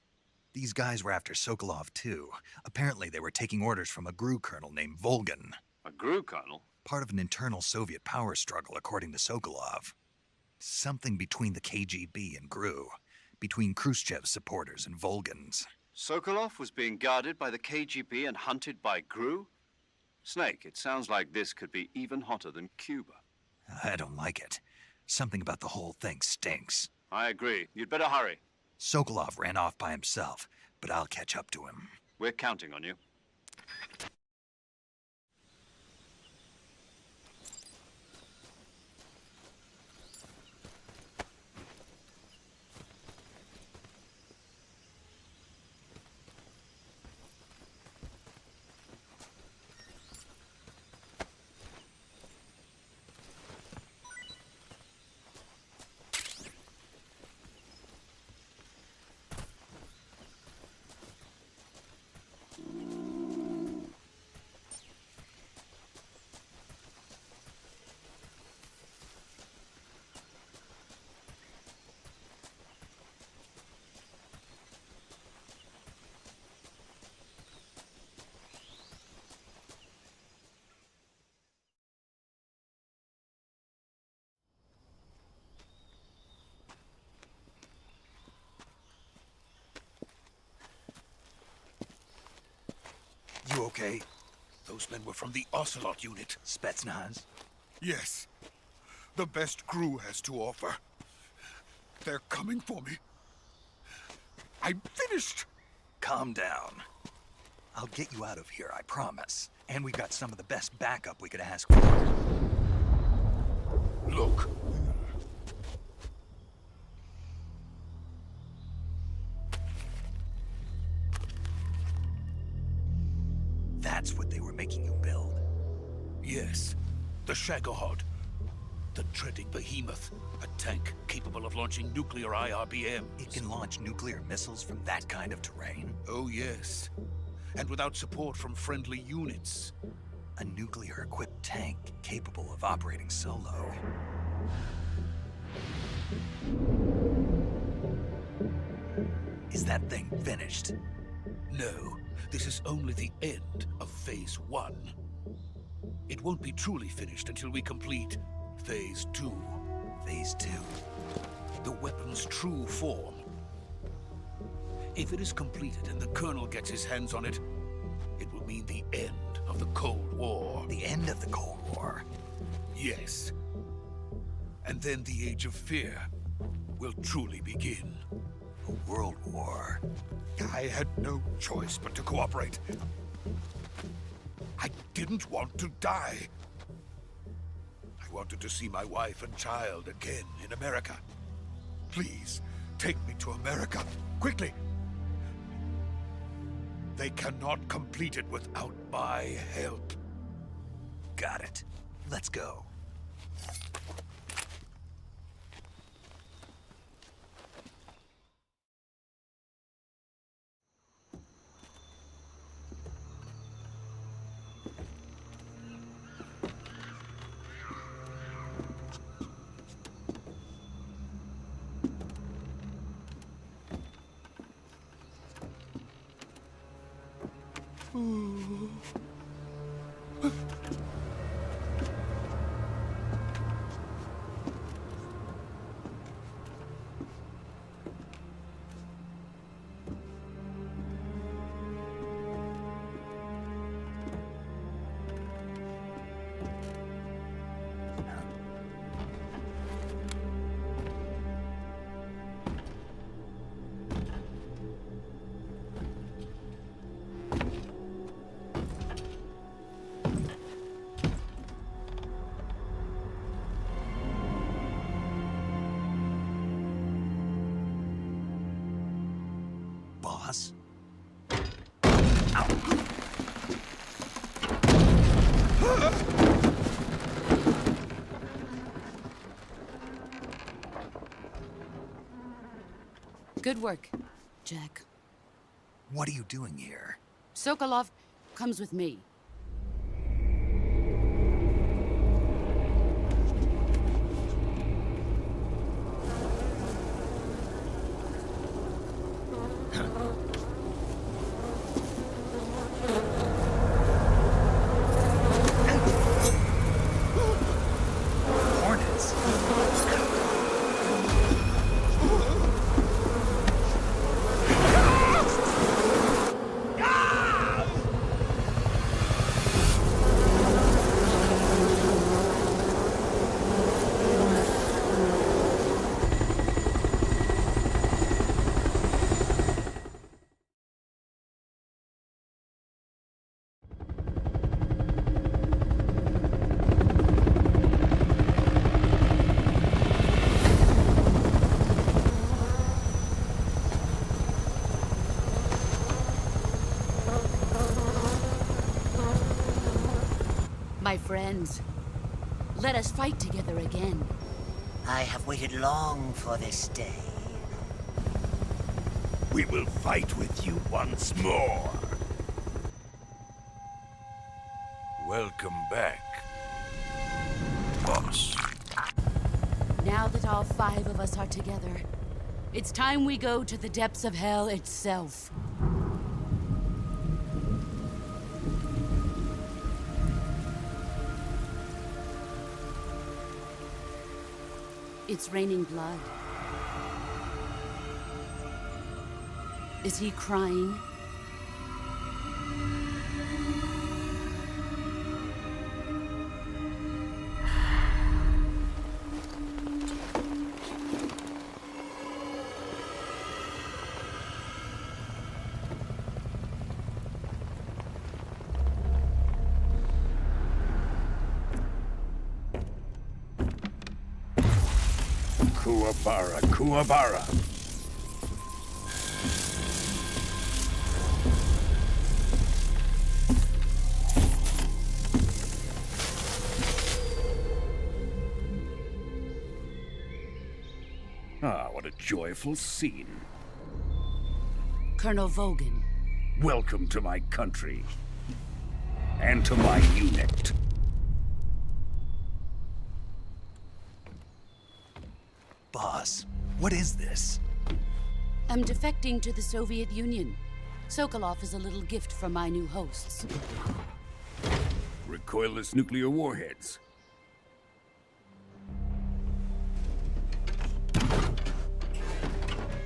These guys were after Sokolov too. Apparently they were taking orders from a GRU colonel named Volgan. A GRU colonel? Part of an internal Soviet power struggle, according to Sokolov. Something between the KGB and GRU. Between Khrushchev's supporters and Volgan's. Sokolov was being guarded by the KGB and hunted by GRU? Snake, it sounds like this could be even hotter than Cuba. I don't like it. Something about the whole thing stinks. I agree. You'd better hurry. Sokolov ran off by himself, but I'll catch up to him. We're counting on you. You okay? Those men were from the Ocelot unit. Spetsnaz? Yes. The best GRU has to offer. They're coming for me. I'm finished. Calm down. I'll get you out of here, I promise. And we got some of the best backup we could ask for. Look. That's what they were making you build. Yes. The Shagohod. The dreaded behemoth. A tank capable of launching nuclear IRBMs. It can launch nuclear missiles from that kind of terrain? Oh, yes. And without support from friendly units. A nuclear-equipped tank capable of operating solo. Is that thing finished? No, this is only the end of Phase 1. It won't be truly finished until we complete Phase 2. Phase 2? The weapon's true form. If it is completed and the Colonel gets his hands on it, it will mean the end of the Cold War. The end of the Cold War? Yes. And then the Age of Fear will truly begin. A world war? I had no choice but to cooperate. I didn't want to die. I wanted to see my wife and child again in America. Please, take me to America, quickly. They cannot complete it without my help. Got it. Let's go. Boss? Good work, Jack. What are you doing here? Sokolov comes with me. Hornets? My friends, let us fight together again. I have waited long for this day. We will fight with you once more. Welcome back, boss. Now that all 5 of us are together, it's time we go to the depths of hell itself. It's raining blood. Is he crying? Kuwabara, Kuwabara. a joyful scene. Colonel Vogan. Welcome to my country. And to my unit. Boss, what is this? I'm defecting to the Soviet Union. Sokolov is a little gift from my new hosts. Recoilless nuclear warheads.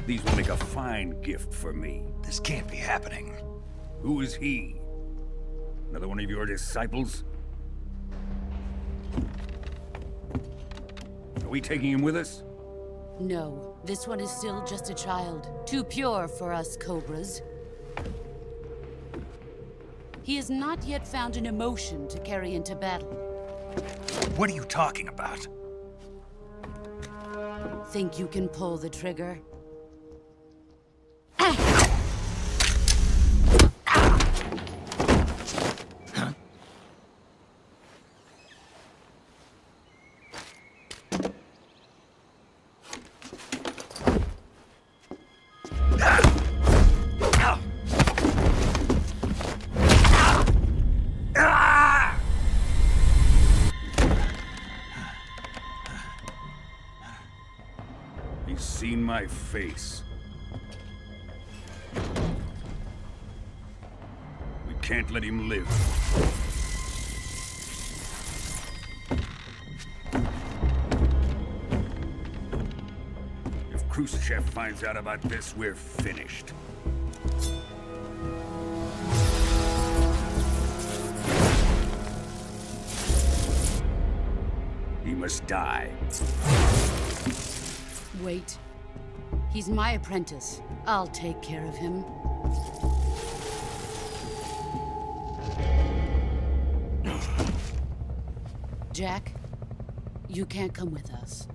These will make a fine gift for me. This can't be happening. Who is he? Another one of your disciples? Are we taking him with us? No, this one is still just a child. Too pure for us Cobras. He has not yet found an emotion to carry into battle. What are you talking about? Think you can pull the trigger? He's seen my face. We can't let him live. If Khrushchev finds out about this, we're finished. He must die. Wait. He's my apprentice. I'll take care of him. Jack, you can't come with us.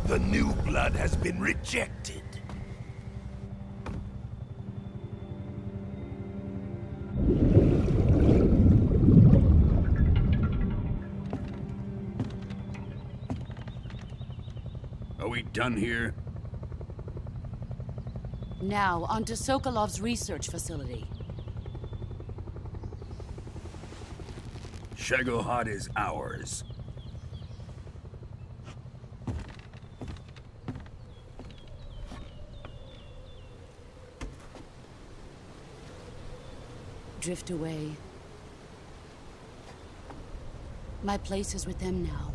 The new blood has been rejected. Are we done here? Now, onto Sokolov's research facility. Shagohod is ours. Drift away. My place is with them now.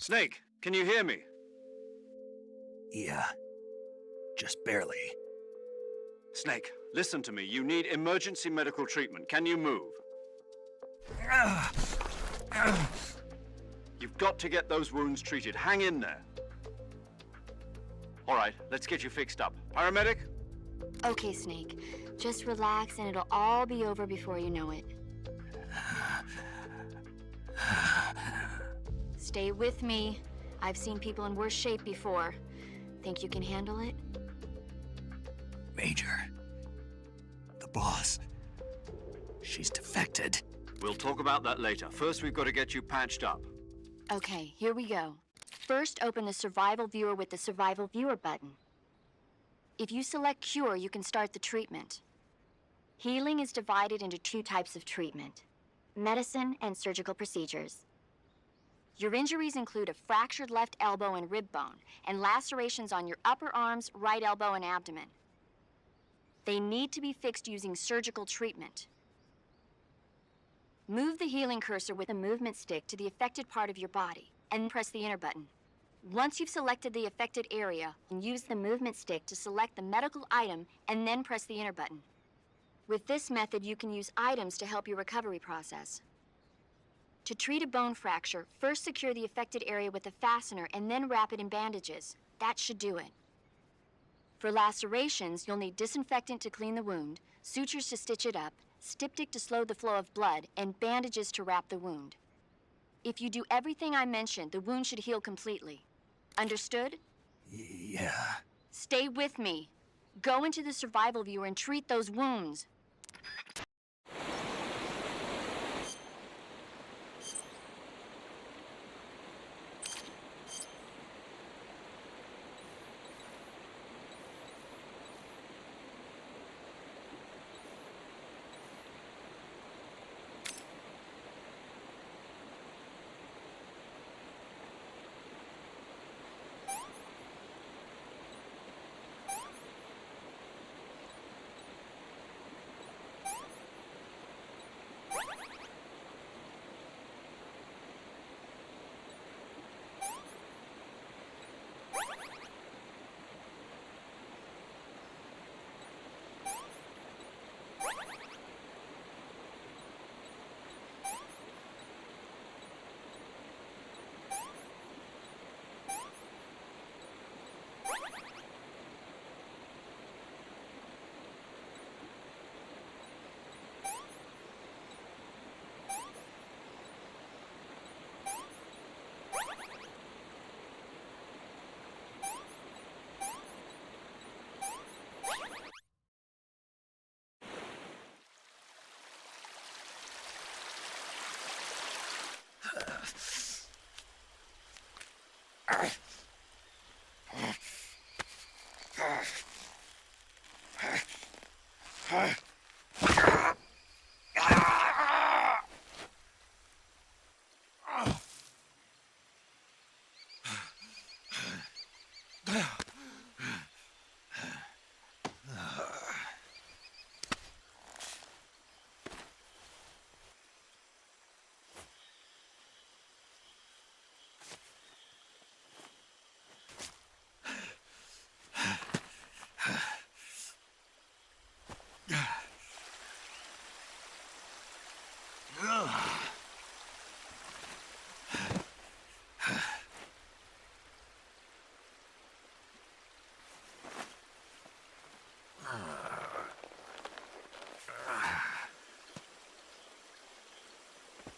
Snake, can you hear me? Yeah, just barely. Snake, listen to me. You need emergency medical treatment. Can you move? You've got to get those wounds treated. Hang in there. All right, let's get you fixed up. Paramedic? Okay, Snake. Just relax and it'll all be over before you know it. Stay with me. I've seen people in worse shape before. Think you can handle it? Major. The boss. She's defected. We'll talk about that later. First, we've got to get you patched up. Okay, here we go. First, open the Survival Viewer with the Survival Viewer button. If you select Cure, you can start the treatment. Healing is divided into 2 types of treatment: medicine and surgical procedures. Your injuries include a fractured left elbow and rib bone, and lacerations on your upper arms, right elbow, and abdomen. They need to be fixed using surgical treatment. Move the healing cursor with a movement stick to the affected part of your body, and press the enter button. Once you've selected the affected area, use the movement stick to select the medical item, and then press the enter button. With this method, you can use items to help your recovery process. To treat a bone fracture, first secure the affected area with a fastener and then wrap it in bandages. That should do it. For lacerations, you'll need disinfectant to clean the wound, sutures to stitch it up, styptic to slow the flow of blood, and bandages to wrap the wound. If you do everything I mentioned, the wound should heal completely. Understood? Yeah. Stay with me. Go into the Survival Viewer and treat those wounds.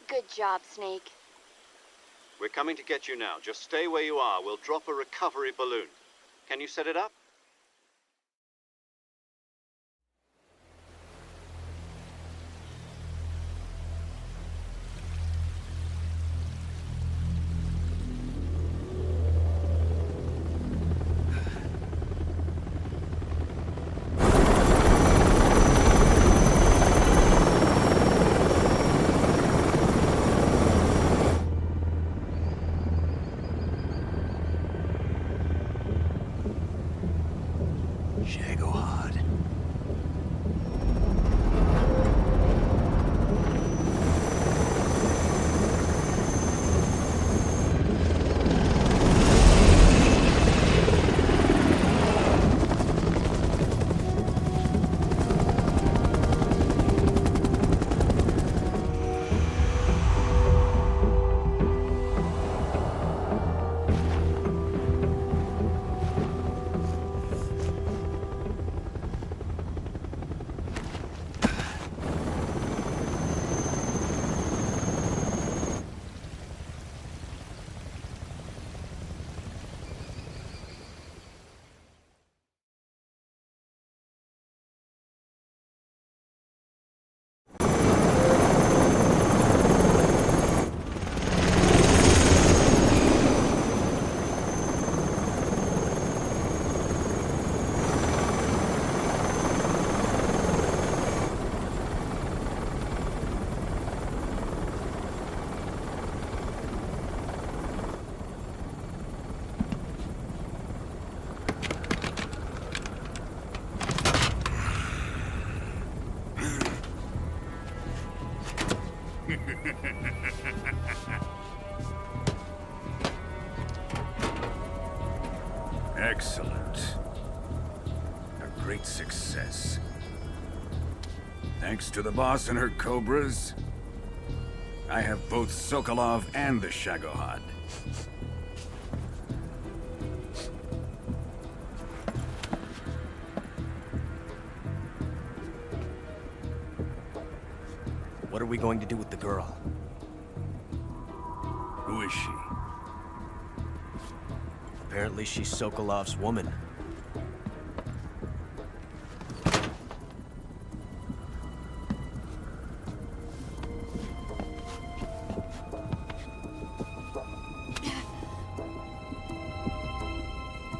Good job, Snake. We're coming to get you now. Just stay where you are. We'll drop a recovery balloon. Can you set it up? Excellent. A great success. Thanks to the boss and her cobras, I have both Sokolov and the Shagohod. What are we going to do with the girl? Who is she? Apparently she's Sokolov's woman.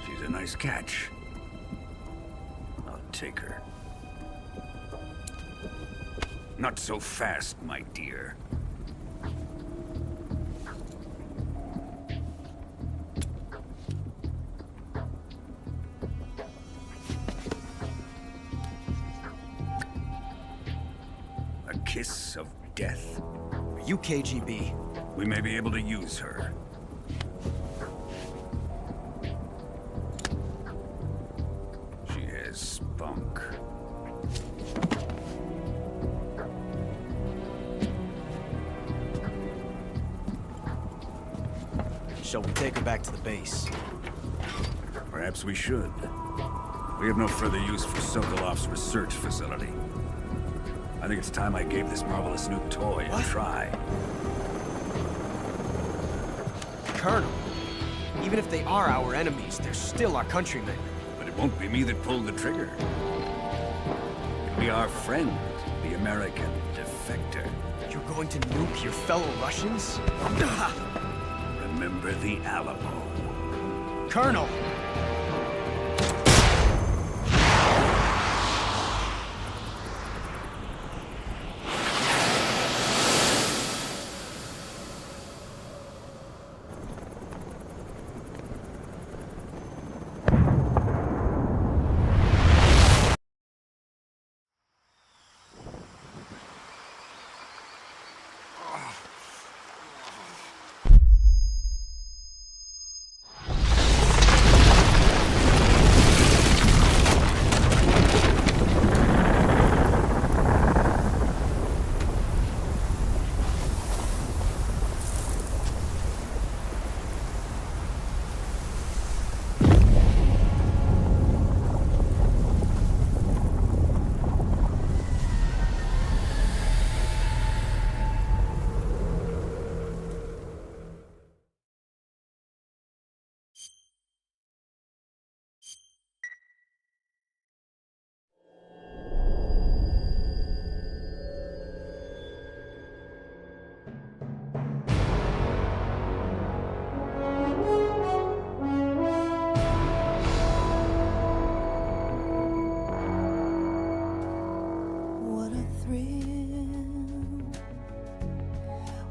She's a nice catch. I'll take her. Not so fast, my dear. A kiss of death. Are you KGB? We may be able to use her. She has spunk. Shall we take her back to the base? Perhaps we should. We have no further use for Sokolov's research facility. I think it's time I gave this marvelous new toy a try. Colonel, even if they are our enemies, they're still our countrymen. But it won't be me that pulled the trigger. It'll be our friend, the American defector. You're going to nuke your fellow Russians? Remember the Alamo. Colonel!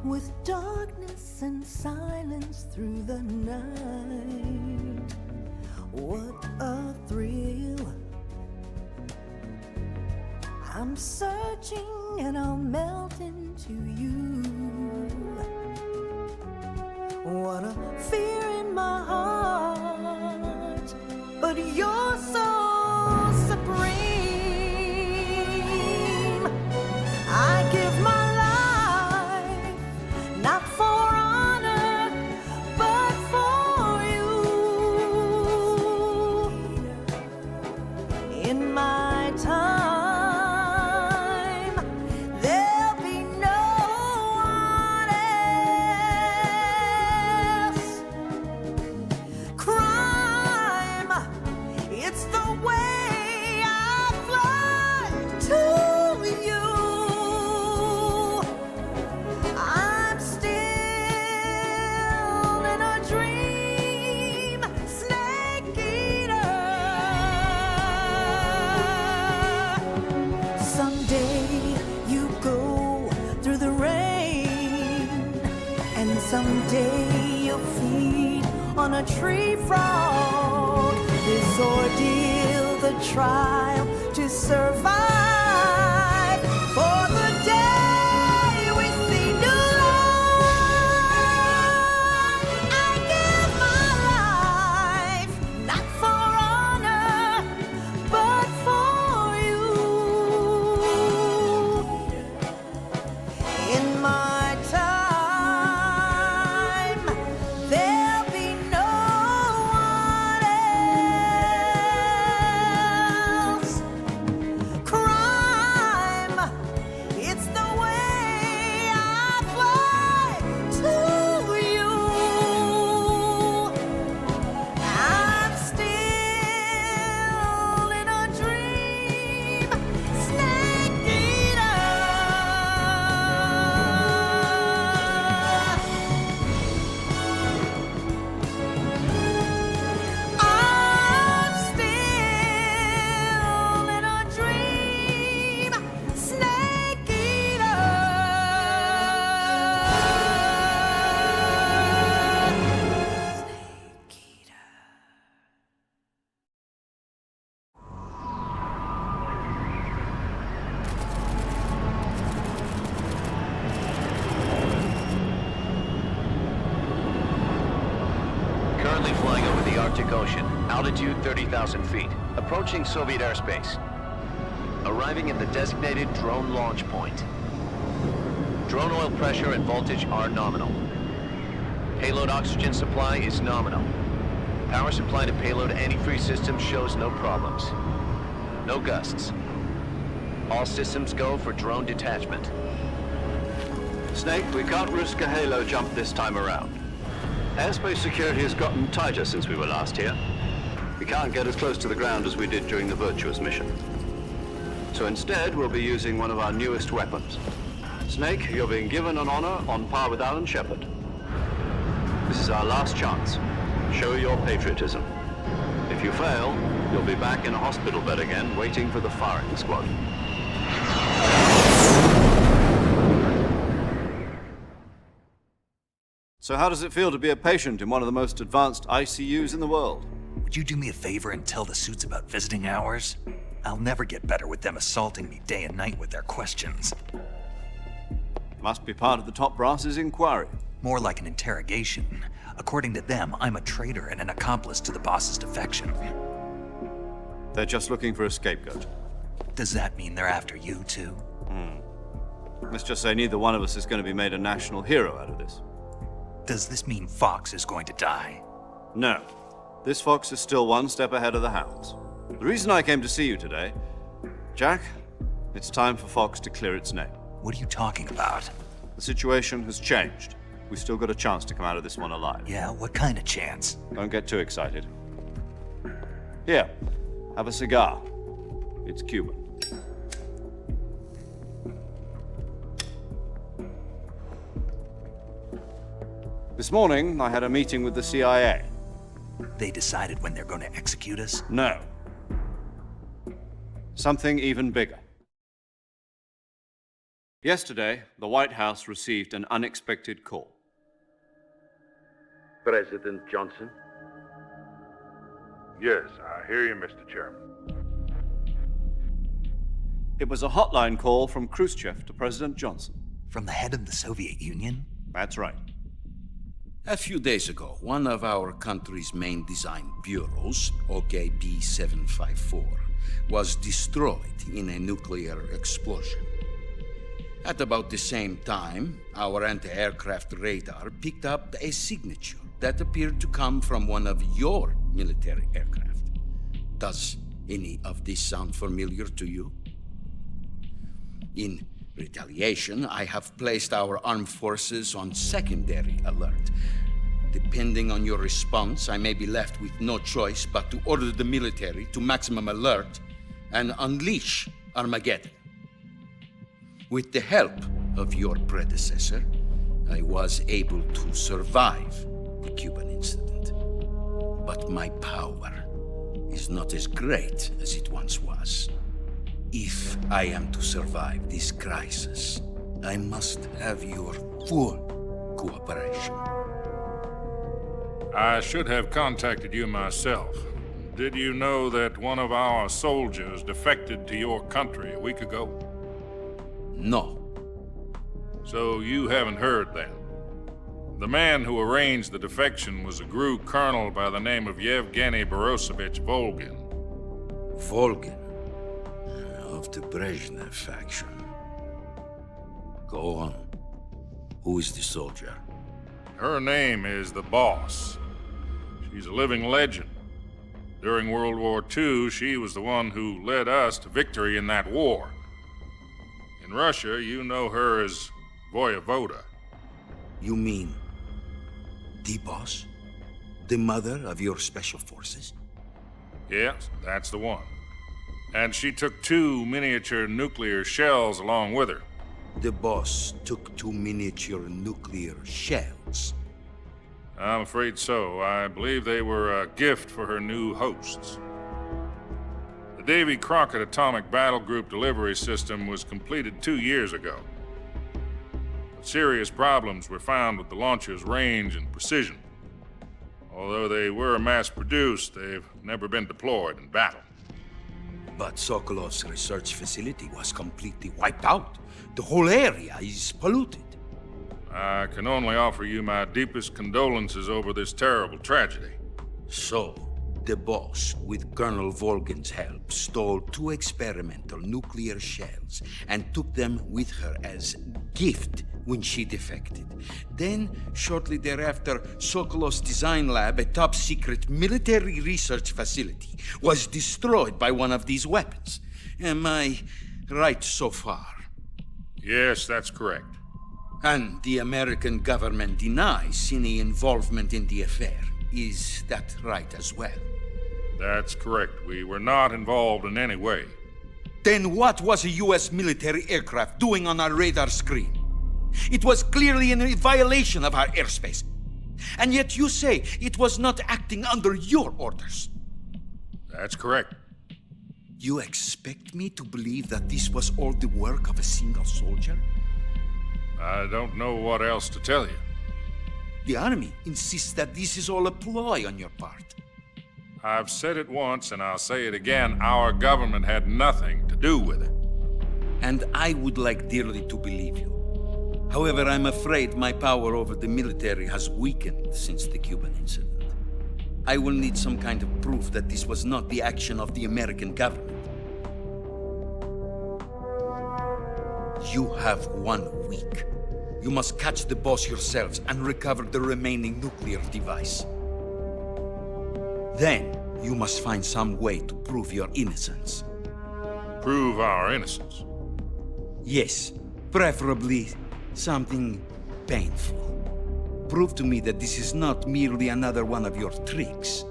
With darkness and silence through the night, what a thrill. I'm searching and I'll melt into you. What a fear in my heart, but you're so supreme. I give my not for honor, but for you. In my time, there'll be no one else. Crime, it's the way I fly to you. Someday you'll feed on a tree frog. This ordeal, the trial to survive. For the day we see new life, I give my life, not for flying over the Arctic Ocean. Altitude 30,000 feet. Approaching Soviet airspace. Arriving at the designated drone launch point. Drone oil pressure and voltage are nominal. Payload oxygen supply is nominal. Power supply to payload antifreeze system shows no problems. No gusts. All systems go for drone detachment. Snake, we can't risk a halo jump this time around. Airspace security has gotten tighter since we were last here. We can't get as close to the ground as we did during the Virtuous mission. So instead, we'll be using one of our newest weapons. Snake, you're being given an honor on par with Alan Shepard. This is our last chance. Show your patriotism. If you fail, you'll be back in a hospital bed again, waiting for the firing squad. So how does it feel to be a patient in one of the most advanced ICUs in the world? Would you do me a favor and tell the suits about visiting hours? I'll never get better with them assaulting me day and night with their questions. Must be part of the top brass's inquiry. More like an interrogation. According to them, I'm a traitor and an accomplice to the boss's defection. They're just looking for a scapegoat. Does that mean they're after you, too? Let's just say neither one of us is going to be made a national hero out of this. Does this mean Fox is going to die? No. This Fox is still one step ahead of the hounds. The reason I came to see you today, Jack, it's time for Fox to clear its name. What are you talking about? The situation has changed. We've still got a chance to come out of this one alive. Yeah, what kind of chance? Don't get too excited. Here, have a cigar. It's Cuban. This morning, I had a meeting with the CIA. They decided when they're going to execute us? No. Something even bigger. Yesterday, the White House received an unexpected call. President Johnson? Yes, I hear you, Mr. Chairman. It was a hotline call from Khrushchev to President Johnson. From the head of the Soviet Union? That's right. A few days ago, one of our country's main design bureaus, OKB 754, was destroyed in a nuclear explosion. At about the same time, our anti-aircraft radar picked up a signature that appeared to come from one of your military aircraft. Does any of this sound familiar to you? In retaliation, I have placed our armed forces on secondary alert. Depending on your response, I may be left with no choice but to order the military to maximum alert and unleash Armageddon. With the help of your predecessor, I was able to survive the Cuban incident. But my power is not as great as it once was. If I am to survive this crisis, I must have your full cooperation. I should have contacted you myself. Did you know that one of our soldiers defected to your country a week ago? No. So you haven't heard then? The man who arranged the defection was a GRU colonel by the name of Yevgeny Borosovich Volgin. Volgin? Of the Brezhnev faction. Go on. Who is the soldier? Her name is the Boss. She's a living legend. During World War II, she was the one who led us to victory in that war. In Russia, you know her as Voyevoda. You mean the Boss? The mother of your special forces? Yes, that's the one. And she took 2 miniature nuclear shells along with her. The Boss took 2 miniature nuclear shells? I'm afraid so. I believe they were a gift for her new hosts. The Davy Crockett Atomic Battle Group delivery system was completed 2 years ago. But serious problems were found with the launcher's range and precision. Although they were mass-produced, they've never been deployed in battle. But Sokolov's research facility was completely wiped out. The whole area is polluted. I can only offer you my deepest condolences over this terrible tragedy. So, the boss, with Colonel Volgin's help, stole 2 experimental nuclear shells and took them with her as gift when she defected. Then, shortly thereafter, Sokolov's design lab, a top-secret military research facility, was destroyed by one of these weapons. Am I right so far? Yes, that's correct. And the American government denies any involvement in the affair. Is that right as well? That's correct. We were not involved in any way. Then what was a U.S. military aircraft doing on our radar screen? It was clearly in violation of our airspace. And yet you say it was not acting under your orders. That's correct. You expect me to believe that this was all the work of a single soldier? I don't know what else to tell you. The Army insists that this is all a ploy on your part. I've said it once, and I'll say it again. Our government had nothing to do with it. And I would like dearly to believe you. However, I'm afraid my power over the military has weakened since the Cuban incident. I will need some kind of proof that this was not the action of the American government. You have 1 week. You must catch the boss yourselves and recover the remaining nuclear device. Then, you must find some way to prove your innocence. Prove our innocence? Yes, preferably something painful. Prove to me that this is not merely another one of your tricks.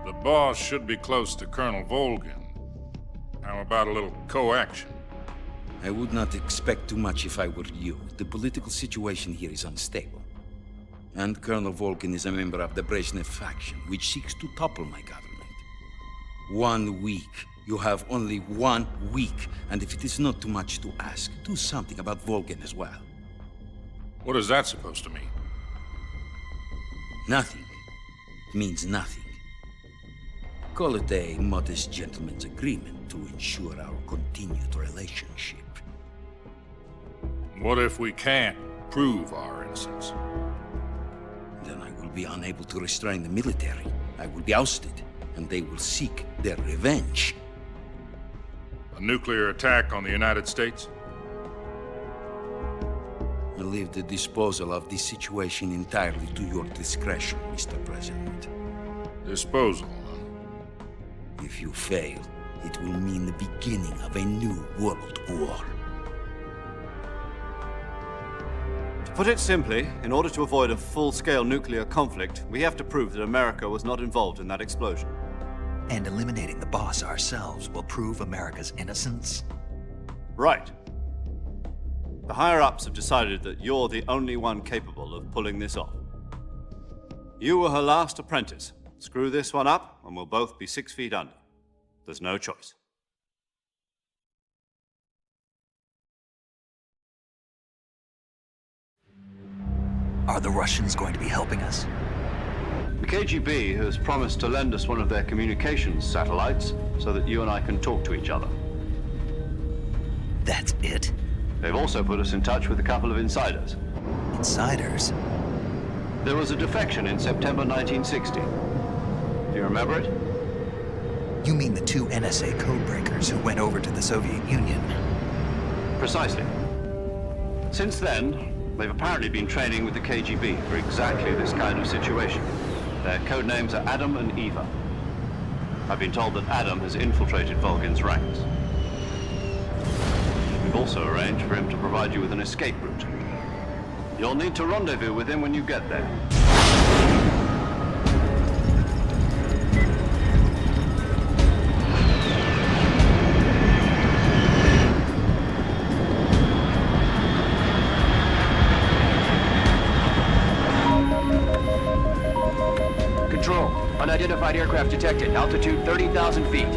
The boss should be close to Colonel Volgin. How about a little co-action? I would not expect too much if I were you. The political situation here is unstable. And Colonel Volgin is a member of the Brezhnev faction, which seeks to topple my government. 1 week. You have only 1 week. And if it is not too much to ask, do something about Volgin as well. What is that supposed to mean? Nothing. It means nothing. Call it a modest gentleman's agreement to ensure our continued relationship. What if we can't prove our innocence? Then I will be unable to restrain the military. I will be ousted, and they will seek their revenge. A nuclear attack on the United States? I leave the disposal of this situation entirely to your discretion, Mr. President. Disposal? If you fail, it will mean the beginning of a new world war. To put it simply, in order to avoid a full-scale nuclear conflict, we have to prove that America was not involved in that explosion. And eliminating the boss ourselves will prove America's innocence? Right. The higher-ups have decided that you're the only one capable of pulling this off. You were her last apprentice. Screw this one up, and we'll both be 6 feet under. There's no choice. Are the Russians going to be helping us? The KGB has promised to lend us one of their communications satellites so that you and I can talk to each other. That's it? They've also put us in touch with a couple of insiders. Insiders? There was a defection in September 1960. Do you remember it? You mean the 2 NSA codebreakers who went over to the Soviet Union? Precisely. Since then, they've apparently been training with the KGB for exactly this kind of situation. Their code names are Adam and Eva. I've been told that Adam has infiltrated Volgin's ranks. We've also arranged for him to provide you with an escape route. You'll need to rendezvous with him when you get there. Control. Unidentified aircraft detected. Altitude 30,000 feet.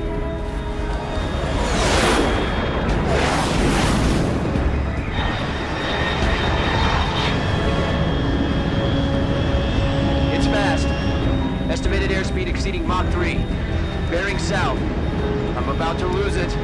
It's fast. Estimated airspeed exceeding Mach 3. Bearing south. I'm about to lose it.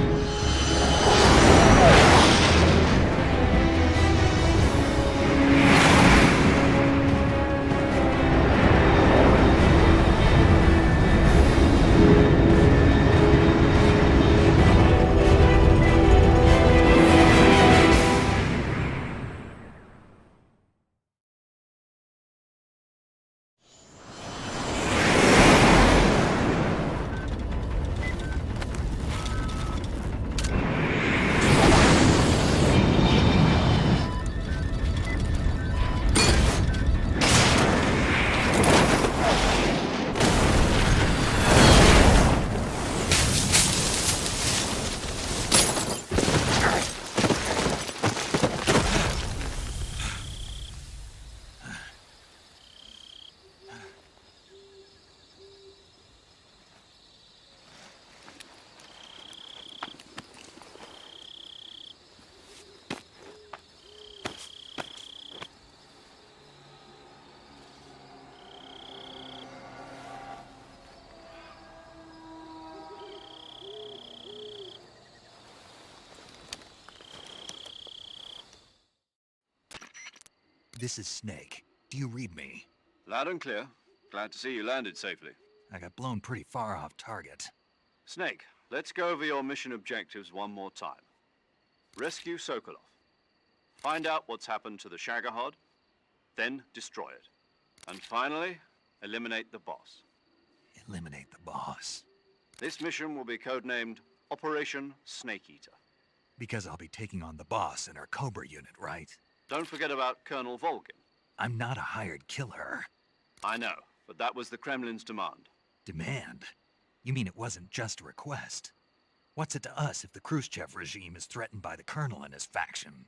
This is Snake. Do you read me? Loud and clear. Glad to see you landed safely. I got blown pretty far off target. Snake, let's go over your mission objectives one more time. Rescue Sokolov. Find out what's happened to the Shagohod, then destroy it. And finally, eliminate the boss. Eliminate the boss. This mission will be codenamed Operation Snake Eater. Because I'll be taking on the boss in our Cobra unit, right? Don't forget about Colonel Volgin. I'm not a hired killer. I know, but that was the Kremlin's demand. Demand? You mean it wasn't just a request? What's it to us if the Khrushchev regime is threatened by the Colonel and his faction?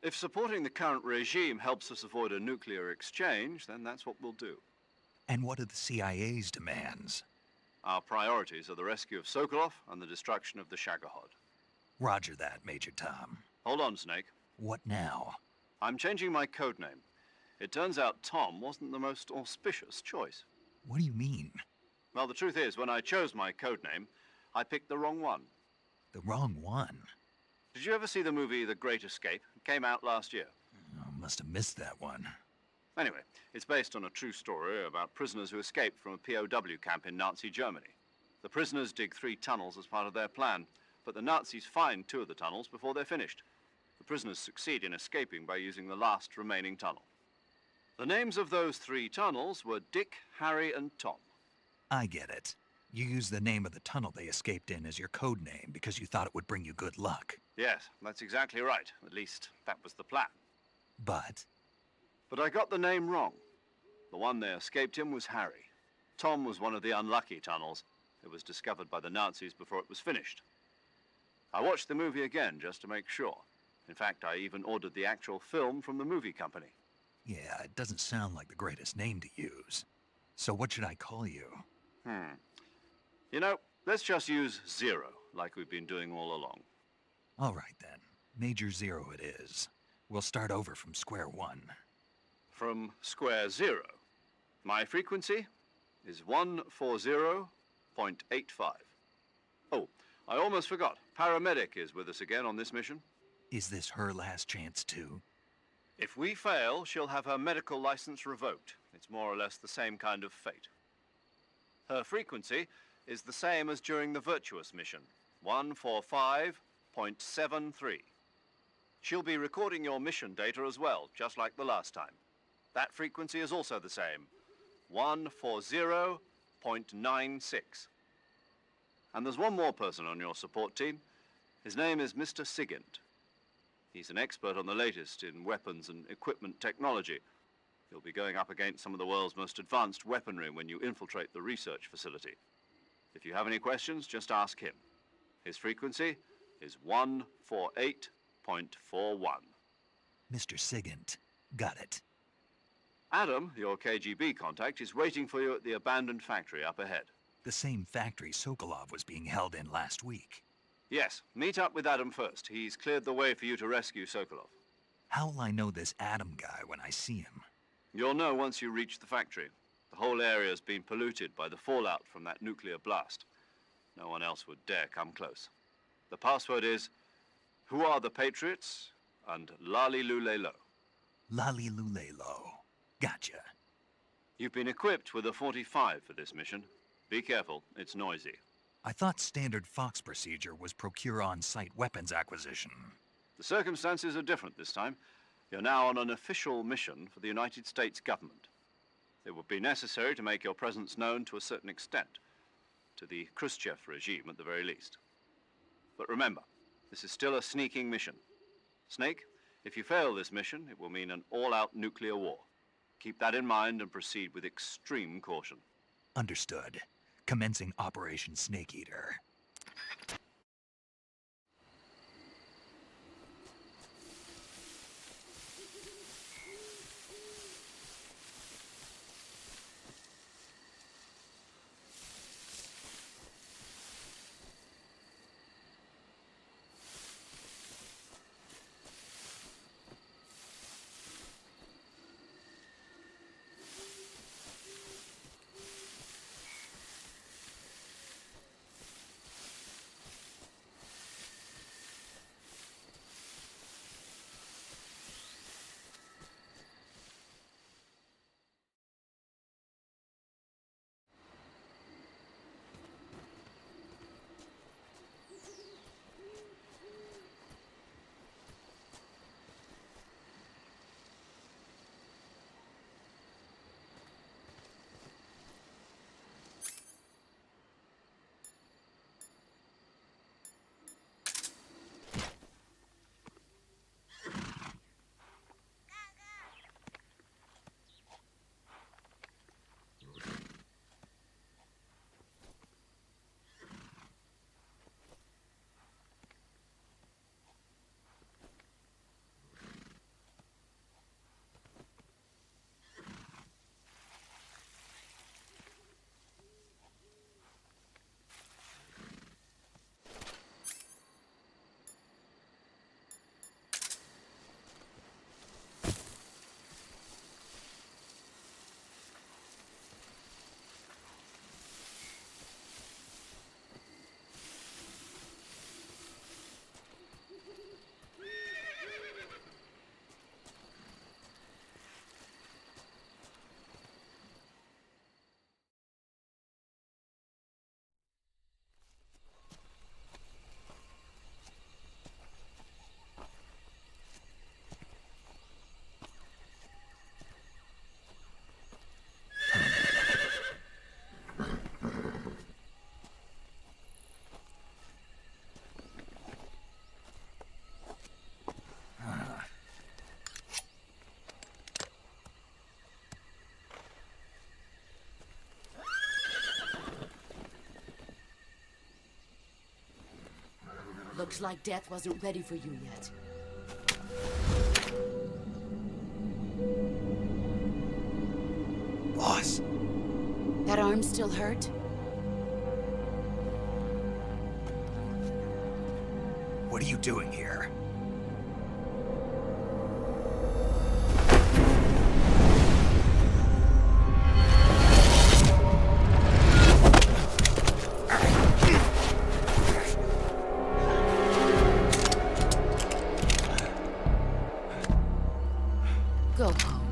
If supporting the current regime helps us avoid a nuclear exchange, then that's what we'll do. And what are the CIA's demands? Our priorities are the rescue of Sokolov and the destruction of the Shagohod. Roger that, Major Tom. Hold on, Snake. What now? I'm changing my codename. It turns out Tom wasn't the most auspicious choice. What do you mean? Well, the truth is, when I chose my codename, I picked the wrong one. The wrong one? Did you ever see the movie The Great Escape? It came out last year. Oh, must have missed that one. Anyway, it's based on a true story about prisoners who escaped from a POW camp in Nazi Germany. The prisoners dig 3 tunnels as part of their plan, but the Nazis find 2 of the tunnels before they're finished. The prisoners succeed in escaping by using the last remaining tunnel. The names of those 3 tunnels were Dick, Harry, and Tom. I get it. You used the name of the tunnel they escaped in as your code name because you thought it would bring you good luck. Yes, that's exactly right. At least, that was the plan. But I got the name wrong. The one they escaped in was Harry. Tom was one of the unlucky tunnels. It was discovered by the Nazis before it was finished. I watched the movie again just to make sure. In fact, I even ordered the actual film from the movie company. yeah, it doesn't sound like the greatest name to use. So what should I call you? You know, let's just use Zero, like we've been doing all along. All right then. Major Zero it is. We'll start over from square one. From square 0. My frequency is 140.85. Oh, I almost forgot. Paramedic is with us again on this mission. Is this her last chance too? If we fail, she'll have her medical license revoked. It's more or less the same kind of fate. Her frequency is the same as during the Virtuous mission, 145.73. She'll be recording your mission data as well, just like the last time. That frequency is also the same, 140.96. And there's one more person on your support team. His name is Mr. Sigint. He's an expert on the latest in weapons and equipment technology. You'll be going up against some of the world's most advanced weaponry when you infiltrate the research facility. If you have any questions, just ask him. His frequency is 148.41. Mr. Sigint. Got it. Adam, your KGB contact, is waiting for you at the abandoned factory up ahead. The same factory Sokolov was being held in last week. Yes, meet up with Adam first. He's cleared the way for you to rescue Sokolov. How will I know this Adam guy when I see him? You'll know once you reach the factory. The whole area's been polluted by the fallout from that nuclear blast. No one else would dare come close. The password is, "Who are the Patriots?" and Lali Lulelo. Lali Lulelo. Gotcha. You've been equipped with a 45 for this mission. Be careful, it's noisy. I thought standard Fox procedure was procure on-site weapons acquisition. The circumstances are different this time. You're now on an official mission for the United States government. It would be necessary to make your presence known to a certain extent, to the Khrushchev regime at the very least. But remember, this is still a sneaking mission. Snake, if you fail this mission, it will mean an all-out nuclear war. Keep that in mind and proceed with extreme caution. Understood. Commencing Operation Snake Eater. Looks like death wasn't ready for you yet. Boss. That arm still hurt? What are you doing here? Go home.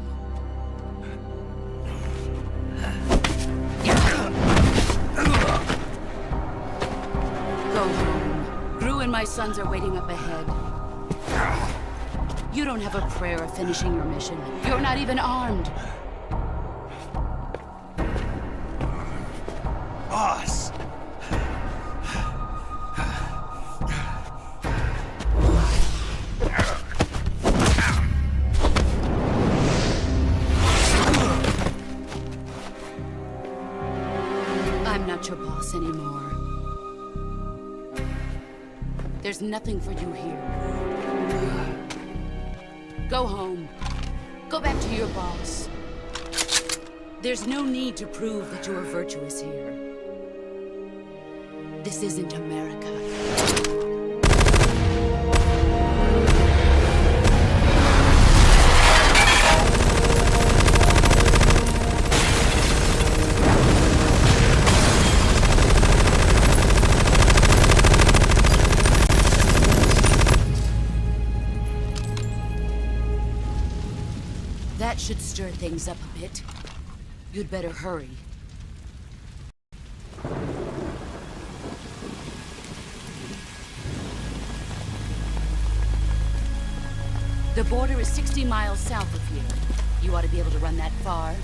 Go home. Gru and my sons are waiting up ahead. You don't have a prayer of finishing your mission. You're not even armed. Boss! I'm not your boss anymore. There's nothing for you here. Go home. Go back to your boss. There's no need to prove that you are virtuous here. This isn't America. That should stir things up a bit. You'd better hurry. The border is 60 miles south of here. You ought to be able to run that far.